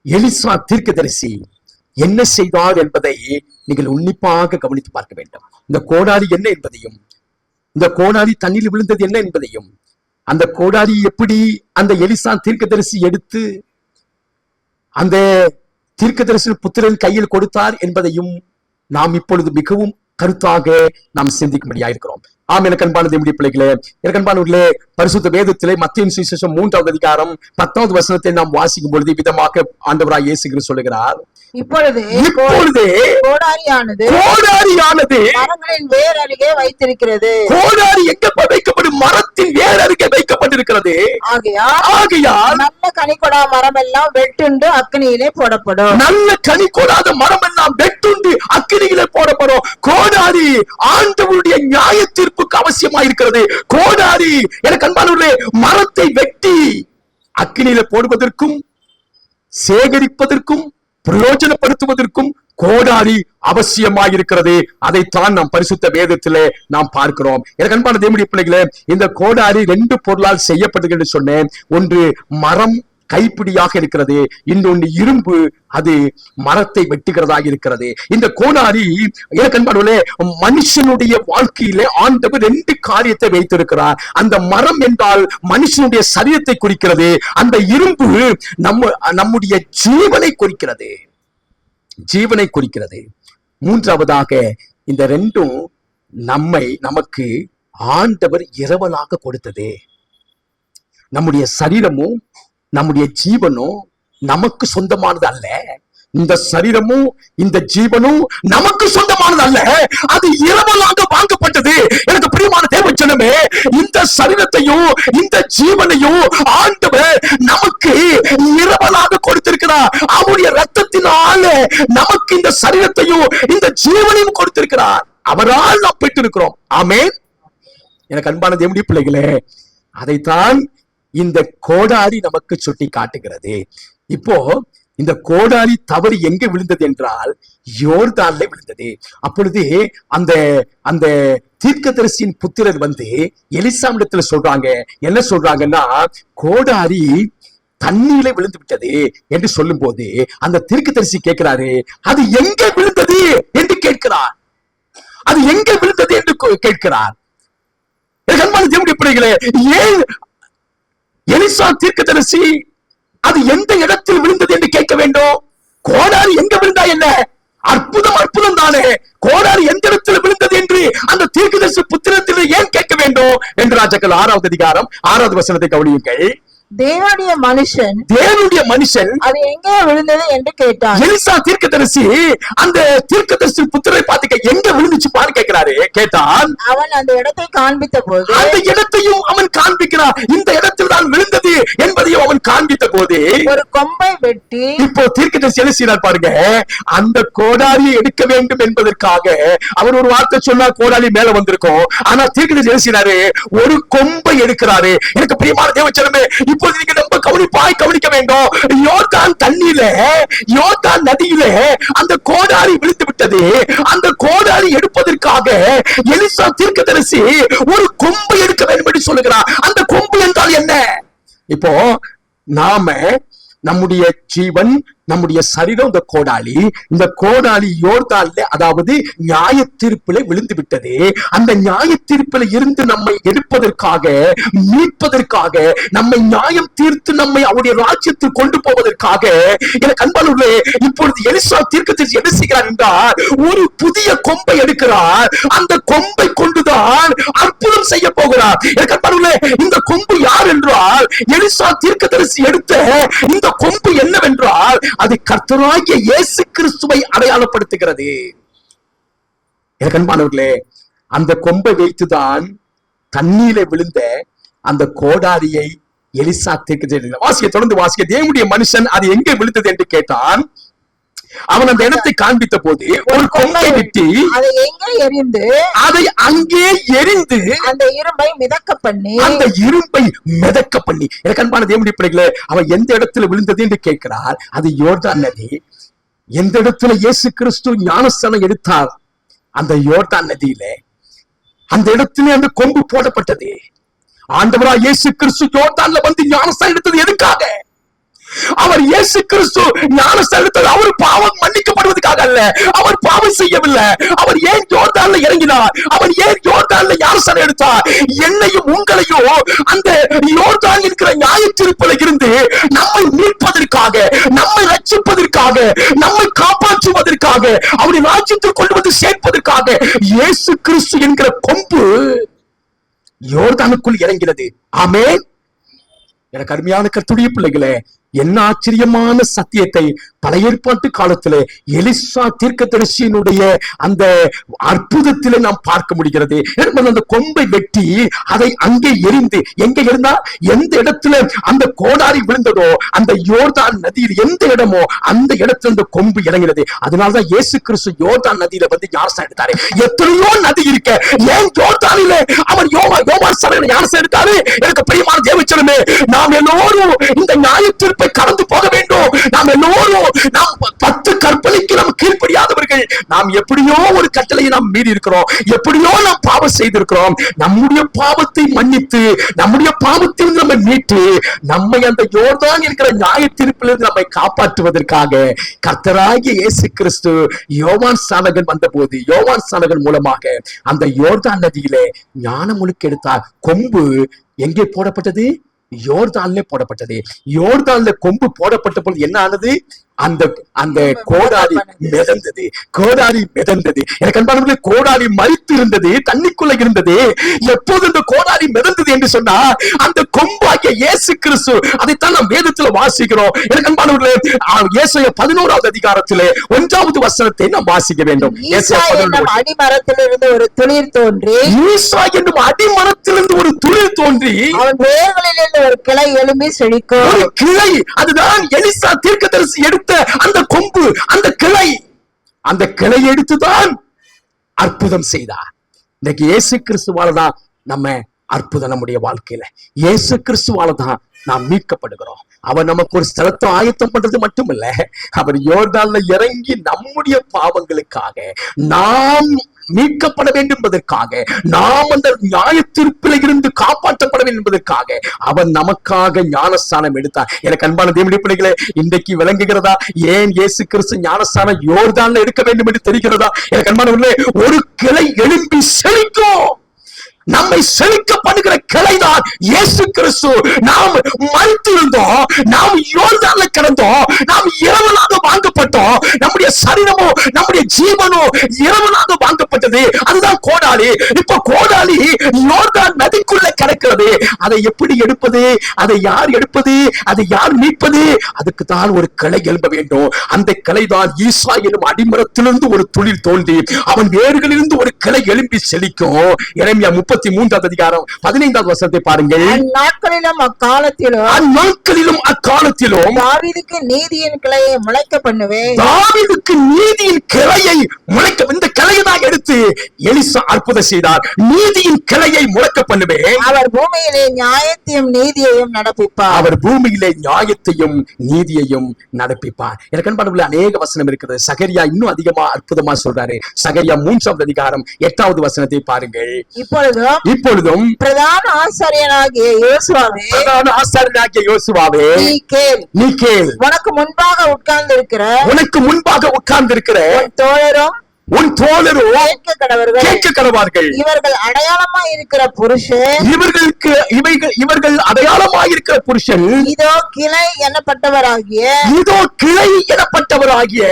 எலிசா தீர்க்கதரிசி என்ன செய்தார் என்பதை நீங்கள் உன்னிப்பாக கவனித்து பார்க்க வேண்டும். இந்த கோடாரி என்ன என்பதையும், இந்த கோடாரி தண்ணீர் விழுந்தது என்ன என்பதையும், அந்த கோடாரி எப்படி அந்த எலிசா தீர்க்கதரிசி எடுத்து அந்த தீர்க்கதரிசி புத்திரன் கையில் கொடுத்தார் என்பதையும் நாம் இப்பொழுது மிகவும் கருத்தாக நாம் சிந்திக்கும்படியா இருக்கிறோம். ஆம், எனக்கு அன்பான தேவனுடைய பிள்ளைகளே, எனக்கு அன்பானவர்களே, பரிசுத்த வேதத்திலே மத்தேயு சுவிசேஷம் 3வது அதிகாரம் 10வது வசனத்தை நாம் வாசிக்கும் பொழுது விதமாக ஆண்டவராய் இயேசு கிறிஸ்து சொல்லுகிறார், இப்பொழுது கோடாரியானது மரங்களின் வேர் அருகே வைத்திருக்கிறது. கோடாரி எங்க வைக்கப்படும்? மரத்தின் வேர் அருகே வைக்கப்பட்டிருக்கிறது. ஆகையால் நல்ல கனி கொடா மரம் எல்லாம் வெட்டுண்டு அக்கினியிலே போடப்படும். நல்ல கனி கொடாத மரம் எல்லாம் வெட்டுண்டு அக்கினியிலே போடப்படும். கோடாரி ஆண்டவருடைய நியாய தீர்ப்புக்கு அவசியமா இருக்கிறது. கோடாரி எனக்கு அன்பானவர்களே, மரத்தை வெட்டி அக்கினியிலே போடுவதற்கும் சேகரிப்பதற்கும் பிரயோஜனப்படுத்துவதற்கும் கோடாரி அவசியமாயிருக்கிறது. அதைத்தான் நாம் பரிசுத்த வேதத்திலே நாம் பார்க்கிறோம். எனக்கு அன்பான தேவனுடைய பிள்ளைகளே, இந்த கோடாரி 2 பொருளால் செய்யப்பட்டது என்று சொன்னேன். ஒன்று மரம் கைப்பிடியாக இருக்கிறது, இன்னொன்று இரும்பு, அது மரத்தை வெட்டுகிறதாக இருக்கிறது. இந்த கோடாரி எனக்கு அன்பானவர்களே, மனுஷனுடைய வாழ்க்கையிலே ஆண்டவர் 2 காரியத்தை வைத்திருக்கிறார். அந்த மரம் என்றால் மனுஷனுடைய சரீரத்தை குறிக்கிறது, அந்த இரும்பு நம்முடைய ஜீவனை குறிக்கிறது, ஜீவனை குறிக்கிறது. மூன்றாவதாக இந்த 2ம் நமக்கு ஆண்டவர் இரவலாக கொடுத்தது. நம்முடைய சரீரமும் நம்முடைய ஜீவனும் நமக்கு சொந்தமானது அல்ல. இந்த சரீரமும் இந்த ஜீவனும் நமக்கு சொந்தமானது அல்ல, அது இரவலாக வாங்கப்பட்டது. எனக்கு பிரியமான தேவஜனமே, இந்த சரீரத்தையும் இந்த ஜீவனையும் ஆண்டவர் நமக்கு இரவலாக கொடுத்திருக்கிறார். அவருடைய ரத்தத்தினால நமக்கு இந்த சரீரத்தையும் இந்த ஜீவனையும் கொடுத்திருக்கிறார். அவரால் நாம் பெற்றிருக்கிறோம். ஆமென். எனக்கு அன்பான தேவனுடைய பிள்ளைகளே, அதைத்தான் இந்த கோடாரி நமக்கு சுட்டி காட்டுகிறது. இப்போ இந்த கோடாரி தவறு எங்க விழுந்தது என்றால் யோர்தான்ல விழுந்தது. அப்பொழுது அந்த அந்த தீர்க்கதரிசியின் புத்திரர் எலிசாவிடத்துல சொல்றாங்க, என்ன சொல்றாங்கன்னா, கோடாரி தண்ணீர விழுந்து விட்டது என்று சொல்லும் போது அந்த தீர்க்கதரிசி கேட்கிறாரு, அது எங்க விழுந்தது என்று கேட்கிறார். அது எங்க விழுந்தது என்று கேட்கிறார். தேவனுடைய பிள்ளைகளே, ஏன் எலிசா தீர்க்கதரிசி அது எந்த இடத்தில் விழுந்தது என்று கேட்க வேண்டும்? கோடாரி எங்க விழுந்தா என்ன? அற்புதம், அற்புதம் தானே. கோடாரி எந்த இடத்தில் விழுந்தது என்று அந்த தீர்க்கதரிசி புத்திரத்தில் ஏன் கேட்க வேண்டும் என்று ராஜாக்கள் 6வது அதிகாரம் 6வது வசனத்தை கவனியுங்கள். தேவனுடைய மனுஷன் அது எங்கே விழுந்தது என்று கேட்டான். எலிசா தீர்க்கதரிசி அந்த தீர்க்கதரிசி புத்திரரை பார்த்து எங்க விழுந்துச்சு பாரு கேட்கிறாரு. கேட்டான். அவன் அந்த இடத்தை காண்பித்த போது, அந்த இடத்தையும் அவன் காண்பிக்கிறான். இந்த இடத்தில் தான் விழுந்தது என்பதையும் அவன் காண்பித்த போது ஒரு கொம்பை வெட்டி, இப்போ தீர்க்கதரிசி என்ன செய்யறார் பாருங்க, அந்த கோடாரியை எடுக்க வேண்டும் என்பதற்காக அவர் ஒரு வார்த்தை சொன்னா கோடாரி மேல வந்திருக்கும். ஆனா தீர்க்கதரிசி என்ன செய்யறாரு, ஒரு கொம்பை எடுக்கிறாரு. எனக்கு பிரியமான தேவச்சனமே, இப்போது நீங்க ரொம்ப கவனிக்க வேண்டும். யோர்தான் தண்ணியில, யோர்தான் நதியில அந்த கோடாரி விழுந்து விட்டது. அந்த கோடாரி எடுப்பதற்காக எலிசா தீர்க்கதரிசி ஒரு கொம்பை எடுக்க வேண்டும் என்று சொல்லுகிறார். அந்த கொம்பு என்றால் என்ன? இப்போ நாம நம்முடைய ஜீவன், நம்முடைய சரீரம் இந்த கோடாலி, இந்த கோடாலி யோர்தான்ல, அதாவது நியாய தீர்ப்பில விழுந்து விட்டது. அந்த நியாய தீர்ப்பில இருந்து நம்மை எடுப்பதற்காக, மீட்பதற்காக, நம்மை நியாயம் தீர்த்து நம்மை அவருடைய ராஜ்யத்தில் கொண்டு போவதற்காக, எனக்கு அன்பானவர்களே, இப்பொழுது எலிசா தீர்க்கதரிசி என்ன செய்கிறார் என்றால், ஒரு புதிய கொம்பை எடுக்கிறார். அந்த கொம்பை கொண்டுதான் அற்புதம் செய்ய போகிறார். எனக்கு அன்பானவர்களே, இந்த கொம்பு யார் என்றால், எலிசா தீர்க்கதரிசி எடுத்த இந்த கொம்பு என்னவென்றால், அது கர்த்தராகிய இயேசு கிறிஸ்துவை அடையாளப்படுத்துகிறது. எனக்கு அன்பானவர்களே, அந்த கொம்பை வைத்துதான் தண்ணீரை விழுந்த அந்த கோடாரியை எலிசா தீர்க்கதரிசி தொடர்ந்து வாசிக்க. தேவனுடைய மனுஷன் அது எங்கே விழுந்தது என்று கேட்டான். அவன் அந்த இடத்தை காண்பித்த போது ஒரு கொம்பை வெட்டி அதை அங்கே எரிந்து அந்த இரும்பை மிதக்க பண்ணி, எனக்கு அன்பான தேவனுடைய பிள்ளைகளே, அவன் எந்த இடத்துல விழுந்தது என்று கேட்கிறார். அது யோர்தான் நதி. எந்த இடத்துல இயேசு கிறிஸ்து ஞானஸ்நானம் எடுத்தார், அந்த யோர்தான் நதியிலே அந்த இடத்திலே அந்த கொம்பு போடப்பட்டது. ஆண்டவராய் இயேசு கிறிஸ்து யோர்தான்ல வந்து ஞானஸ்தானம் எடுத்தது எதுக்காக? அவர் இயேசு கிறிஸ்து ஞானஸ்தானம் எடுத்தது அவர் பாவம் மன்னிக்கப்படுவதற்காக அல்ல. அவர் பாவம் செய்யவில்லை. அவர் ஏன் யோர்தான்ல இறங்கினார்? அவர் ஏன் யோர்தான்ல ஞானஸ்தானம் எடுத்தார்? என்னையும் உங்களையும் அந்த யோர்தான் இருக்கிற நியாயத்தீர்ப்பில் இருந்து நம்மை மீட்பதற்காக, நம்மை ரட்சிப்பதற்காக, நம்மை காப்பாற்றுவதற்காக, அவருடைய ராஜ்யத்தில் கொண்டு வந்து சேர்ப்பதற்காக இயேசு கிறிஸ்து என்கிற கொம்பு யோர்தானுக்குள் இறங்கினது. ஆமென். எனக்கு அருமையான கர்த்தருடைய பிள்ளைகளே, என்ன ஆச்சரியமான சத்தியத்தை பழைய ஏற்பாட்டு காலத்திலே எலிசா தீர்க்கதரிசியினுடைய அந்த அற்புதத்திலே நாம் பார்க்க முடிகிறது. அந்த கொம்பை வெட்டி அதை அங்கே எரிந்து, எங்க இருந்தா எந்த இடத்துல அந்த கோடாரி விழுந்ததோ அந்த யோர்தான் நதியில் எந்த இடமோ அந்த இடத்துல அந்த கொம்பு இறங்கினது. அதனாலதான் இயேசு கிறிஸ்து யோர்தான் நதியில வந்து ஞானஸ்தானம் எடுத்தாரு. எத்தனையோ நதி இருக்க, ஏன் யோர்தானிலே அவர் யோவான் ஸ்நானகன் ஞானஸ்தானம் எடுத்தாரு? எனக்கு பிரியமான தேவச்சனமே, நாம் எல்லோரும் இந்த நியாயத்திற்கு கடந்து போக வேண்டும். நாம் எல்லோரும் நாம் 10 கற்பனைக்கு நாம் கீழ்ப்படியாதவர்கள். நாம் எப்படியோ ஒரு கட்டளையை நாம் மீறி இருக்கிறோம், எப்படியோ நாம் பாவம் செய்திருக்கிறோம். நம்முடைய பாவத்தை மன்னித்து, நம்முடைய பாவத்தில் நம்ம மீட்டு, நம்மை அந்த யோர்தான் இருக்கிற நியாயத்தீர்ப்பிலிருந்து நம்மை காப்பாற்றுவதற்காக கர்த்தராகிய இயேசு கிறிஸ்து யோவான் ஸ்நானகன் வந்தபோது, யோவான் ஸ்நானகன் மூலமாக அந்த யோர்தான் நதியிலே ஞானம் முழுக்க எடுத்தார். கொம்பு எங்கே போடப்பட்டது? யோர்தான்ல போடப்பட்டது. யோர்தான்ல கொம்பு போடப்பட்ட பொழுது என்ன ஆனது? அந்த அந்த கோடாரி மிதந்தது. கோடாரி மிதந்தது. எனக்கு அன்பானவர்களே, கோடாரி மரித்து இருந்தது, தண்ணிக்குள்ள இருந்தது. எப்போது அந்த கோடாரி மிதந்தது என்று சொன்னா அந்த கொம்பாகிய இயேசு கிறிஸ்து, அதைத்தான் நாம் வேதத்துல வாசிக்கிறோம். எனக்கு அன்பானவர்களே, ஏசாயா 11வது அதிகாரத்திலே 1வது வசனத்தை நாம் வாசிக்க வேண்டும். அடிமரத்திலிருந்து ஒரு துளிர் தோன்றி, ஈசா என்னும் அடிமரத்திலிருந்து ஒரு துளிர் தோன்றி, அவன் வேர்களிலிருந்து ஒரு கிளை எழும்பி செழிக்கும். ஒரு கிளை, அதுதான் எலிசா தீர்க்கதரிசி எடுத்த அந்த கொம்பு, அந்த கிளை. அந்த கிளை எடுத்துதான் அற்புதம் செய்தார். இன்னைக்கு இயேசு கிறிஸ்துவால தான் நம்ம அற்புதம் நம்முடைய வாழ்க்கையில. இயேசு கிறிஸ்துவால தான் நாம் மீட்கப்படுகிறோம். அவர் நமக்கு ஒரு ஸ்தலத்தை ஆயத்தம் பண்றது மட்டுமல்ல, அவர் யோர்தான்ல இறங்கி நம்முடைய பாவங்களுக்காக நாம் மீட்கப்பட வேண்டும் என்பதற்காக, நாம் அந்த நியாயத்தீர்ப்பில் இருந்து காப்பாற்றப்பட வேண்டும் என்பதற்காக அவர் நமக்காக ஞானஸ்தானம் எடுத்தார். எனக்கு அன்பான தேவனுடைய பிள்ளைகளே, இன்றைக்கு விளங்குகிறதா ஏன் இயேசு கிறிஸ்து ஞானஸ்தானம் யோர்தான்ல எடுக்க வேண்டும் என்று தெரிகிறதா? எனக்கு அன்பானவர்களே, ஒரு கிளை எழும்பி செழிக்கும். நம்மை செழிக்க பண்ணுகிற கிளைதான் இயேசு கிறிஸ்து. நாம் மரித்திருந்தோம், நாம் யோர்தான்ல கிடந்தோம், நாம் இரவலாக வாங்கப்பட்டோம். நம்முடைய சரீரமோ நம்முடைய ஜீவனோ இரவலாக வாங்கப்பட்டது. அதுதான் கோடாலி. இப்ப கோடாலி யோர்தான் நதிக்குள்ள கிடக்கிறது. அதை எப்படி எடுப்பது? அதை யார் எடுப்பது? அதை யார் மீட்பது? அதுக்கு தான் ஒரு கிளை எழும்ப வேண்டும். அந்த கிளை தான் ஈசா எனும் அடிமரத்திலிருந்து ஒரு துளிர் தோன்றி அவன் வேர்களிலிருந்து ஒரு கிளை எழும்பி செழிக்கும். எரேமியா 33வது அதிகாரம் 15வது வசனத்தை பாருங்கள். அந்நாட்களிலும் அக்காலத்திலும் தாவீதுக்கு நீதியின் கிளையை முளைக்க பண்ணுவேன். தாவீதுக்கு நீதியின் கிளையை முளைக்க, இந்த கிளையை தான் எடுத்து எலிசா அற்புதம் செய்தார். நீதியின் கிளையை முளைக்க பண்ணுவேன். அவர் பூமியிலே நியாயத்தையும் நீதியையும் நடப்பிப்பார். அவர் பூமியிலே நியாயத்தையும் நீதியையும் நடப்பிப்பார். எனக்கு அன்பானவர்களே, அநேக வசனம் இருக்கிறது. சகரியா இன்னும் அதிகமா அற்புதமா சொல்றாரு. சகரியா 3வது அதிகாரம் 8வது வசனத்தை பாருங்கள். இப்பொழுதும் பிரதான ஆசாரியனாகிய யோசுவாவே, நீ கேள். உனக்கு முன்பாக உட்கார்ந்திருக்கிற உன் தோழரும் கேட்க கடவார்கள். இவர்கள் அடையாளமாய் இருக்கிற புருஷன், இவர்கள் அடையாளமாய் இருக்கிற புருஷன், இதோ கிளை எனப்பட்டவராகிய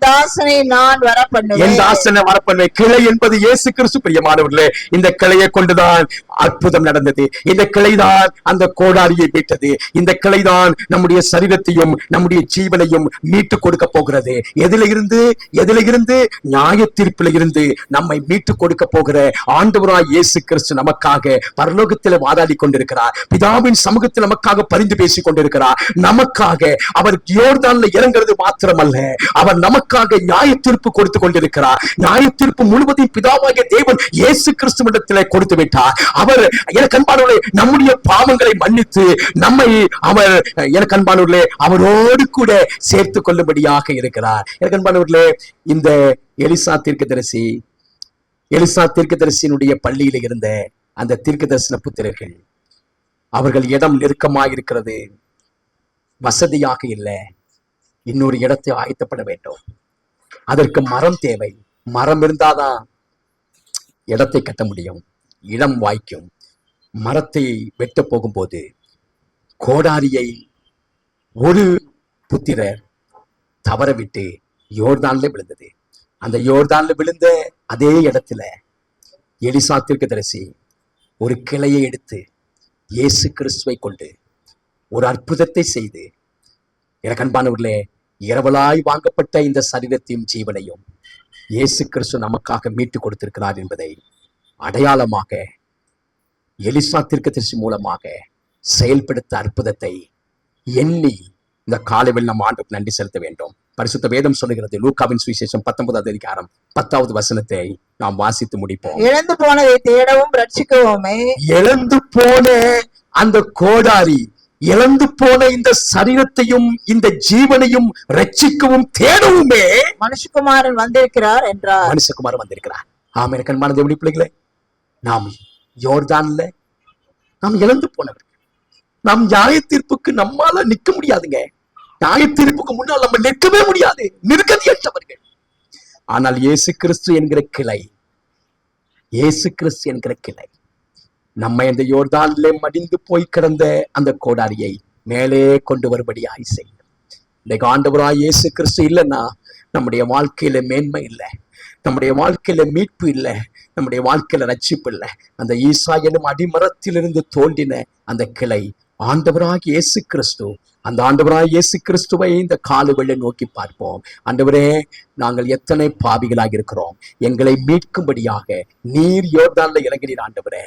தாசனை நான் வர பண்ணுவேன். என் தாசனை வர பண்ணுவேன். கிளை என்பது இயேசு கிறிஸ்து. பிரியமானவர்களே, இந்த கிளையை கொண்டுதான் அற்புதம் நடந்தது. இந்த கிளைதான் அந்த கோடாரியை மீட்டது. இந்த கிளைதான் நம்முடைய சரீரத்தையும் நம்முடைய ஜீவனையும் மீட்டு கொடுக்க போகிறது. எதில இருந்து? நியாய தீர்ப்பில் இருந்து நம்மை மீட்டு கொடுக்க போகிற ஆண்டவராய் இயேசு கிறிஸ்து நமக்காக பரலோகத்தில் வாதாடி கொண்டிருக்கிறார். பிதாவின் சமூகத்தில் நமக்காக பரிந்து பேசிக் கொண்டிருக்கிறார். நமக்காக அவர் யோர்தான்ல இறங்குறது மாத்திரமல்ல, அவர் நமக்காக நியாய தீர்ப்பு கொடுத்து கொண்டிருக்கிறார். நியாய தீர்ப்பு முழுவதும் பிதாவாகிய தேவன் இயேசு கிறிஸ்துவிடத்திலே கொடுத்து விட்டார். அவர் எனக்கு அன்பானவர்களே, நம்முடைய பாவங்களை மன்னித்து நம்மை அவர் எனக்கு அன்பானவர்களே அவரோடு கூட சேர்த்துக் கொள்ளும்படியாக இருக்கிறார். எனக்கு அன்பானவர்களே, இந்த எலிசா தீர்க்கதரிசி எலிசா தீர்க்கதரிசியினுடைய பள்ளியில இருந்த அந்த தீர்க்கதரிசன புத்திரர்கள், அவர்கள் இடம் நெருக்கமாக இருக்கிறது, வசதியாக இல்லை, இன்னொரு இடத்தை ஆயத்தப்பட வேண்டும், அதற்கு மரம் தேவை, மரம் இருந்தாதான் இடத்தை கட்ட முடியும், இடம் வாய்க்கும். மரத்தை வெட்ட போகும்போது கோடாரியை ஒரு புத்திரர் தவற விட்டு யோர்தான்ல விழுந்தது. அந்த யோர்தான்ல விழுந்த அதே இடத்துல எலிசா தீர்க்கதரிசி ஒரு கிளையை எடுத்து இயேசு கிறிஸ்துவை கொண்டு ஒரு அற்புதத்தை செய்து, எனக்கு அன்பானவர்களே, இரவலாய் வாங்கப்பட்ட இந்த சரீரத்தையும் ஜீவனையும் இயேசு கிறிஸ்து நமக்காக மீட்டு கொடுத்திருக்கிறார் என்பதை அடையாளமாக எலிசா தீர்க்கதரிசி மூலமாக செயல்படுத்த அற்புதத்தை எண்ணி இந்த காலையில் நம்ம ஆண்டுக்கு நன்றி செலுத்த வேண்டும். பரிசுத்த வேதம் சொல்லுகிறது, லூக்காவின் சுவிசேஷம் 19வது அதிகாரம் 10வது வசனத்தை நாம் வாசித்து முடிப்போம். இழந்து போனதை தேடவும் ரட்சிக்கவுமே. இழந்து போன அந்த கோடாரி, இழந்து போன இந்த சரீரத்தையும் இந்த ஜீவனையும் ரட்சிக்கவும் தேடவுமே மனுஷகுமாரன் வந்திருக்கிறார் என்றார். மனுஷகுமாரன் வந்திருக்கிறார். ஆம், எனக்கு அன்பான தேவனுடைய பிள்ளைகளே, நாம் யோர்தான்ல நாம் இழந்து போனவர்கள். நாம் நியாய தீர்ப்புக்கு நம்மால நிற்க முடியாதுங்க. நியாய தீர்ப்புக்கு முன்னால் நம்ம நிற்கவே முடியாது, நிர்கதியற்றவர்கள். ஆனால் இயேசு கிறிஸ்து என்கிற கிளை, இயேசு கிறிஸ்து என்கிற கிளை நம்ம இந்த யோர்தானிலே மடிந்து போய் கிடந்த அந்த கோடாரியை மேலே கொண்டு வரும்படியாய் செய்யும். இன்னைக்கு ஆண்டவராய் இயேசு கிறிஸ்து இல்லைன்னா நம்முடைய வாழ்க்கையில மேன்மை இல்லை, நம்முடைய வாழ்க்கையில மீட்பு இல்லை, நம்முடைய வாழ்க்கையில ரட்சிப்பு இல்லை. அந்த ஈசா எனும் அடிமரத்திலிருந்து தோன்றின அந்த கிளை ஆண்டவராகிய இயேசு கிறிஸ்து. அந்த ஆண்டவராகிய இயேசு கிறிஸ்துவை இந்த காலுகளை நோக்கி பார்ப்போம். ஆண்டவரே, நாங்கள் எத்தனை பாவிகளாக இருக்கிறோம், எங்களை மீட்கும்படியாக நீர் யோர்தான்ல இறங்கினீர் ஆண்டவரே.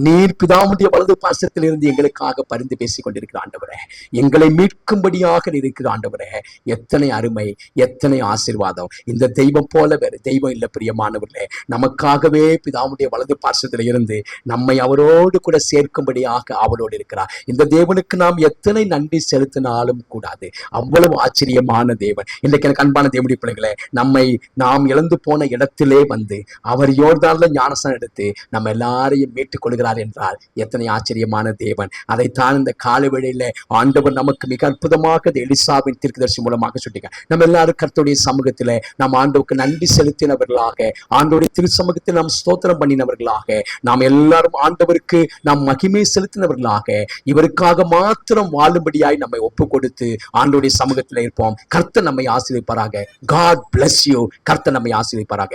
நீர் பிதாவுடைய வலது பாசத்தில் இருந்து எங்களுக்காக பரிந்து பேசிக் கொண்டிருக்கிற ஆண்டவரே, எங்களை மீட்கும்படியாக இருக்கிற ஆண்டவரே. எத்தனை அருமை, எத்தனை ஆசீர்வாதம். இந்த தெய்வம் போல வேறு தெய்வம் இல்லை பிரியமானவர்களே. நமக்காகவே பிதாவுடைய வலது பாசத்தில் இருந்து நம்மை அவரோடு கூட சேர்க்கும்படியாக அவளோடு இருக்கிறார். இந்த தேவனுக்கு நாம் எத்தனை நன்றி செலுத்தினாலும் கூடாது. அவ்வளவு ஆச்சரியமான தேவன். இன்றைக்கு எனக்கு அன்பான தேவனுடைய பிள்ளைகளே, நாம் இழந்து போன இடத்திலே வந்து அவர் யோர்தான்ல ஞானஸ்நானம் எடுத்து நம்ம எல்லாரையும் மீட்டுக் கொள்கிறார் என்றால் எத்தனை ஆச்சரியமான தேவன். அதைத்தான் இந்த காலை வேளையில ஆண்டவர் நமக்கு மிக அற்புதமாக எலிசாவின் தீர்க்கதரிசி மூலமாக சொல்லிங்க. நம்ம எல்லாரும் கர்த்தருடைய சமூகத்திலே நாம் ஆண்டவருக்கு நன்றி செலுத்தினவர்களாக, ஆண்டவருடைய திரு சமூகத்தில் நாம் ஸ்தோத்திரம் பண்ணினவர்களாக, நாம் எல்லாரும் ஆண்டவருக்கு நாம் மகிமை செலுத்தினவர்களாக, இவருக்காக மாத்திரம் வாழும்படியாய் நம்மை ஒப்பு கொடுத்து ஆண்டவருடைய சமூகத்தில் இருப்போம். கர்த்தர் நம்மை ஆசீர்வதிப்பாராக. God bless you. கர்த்தர் நம்மை ஆசீர்வதிப்பாராக.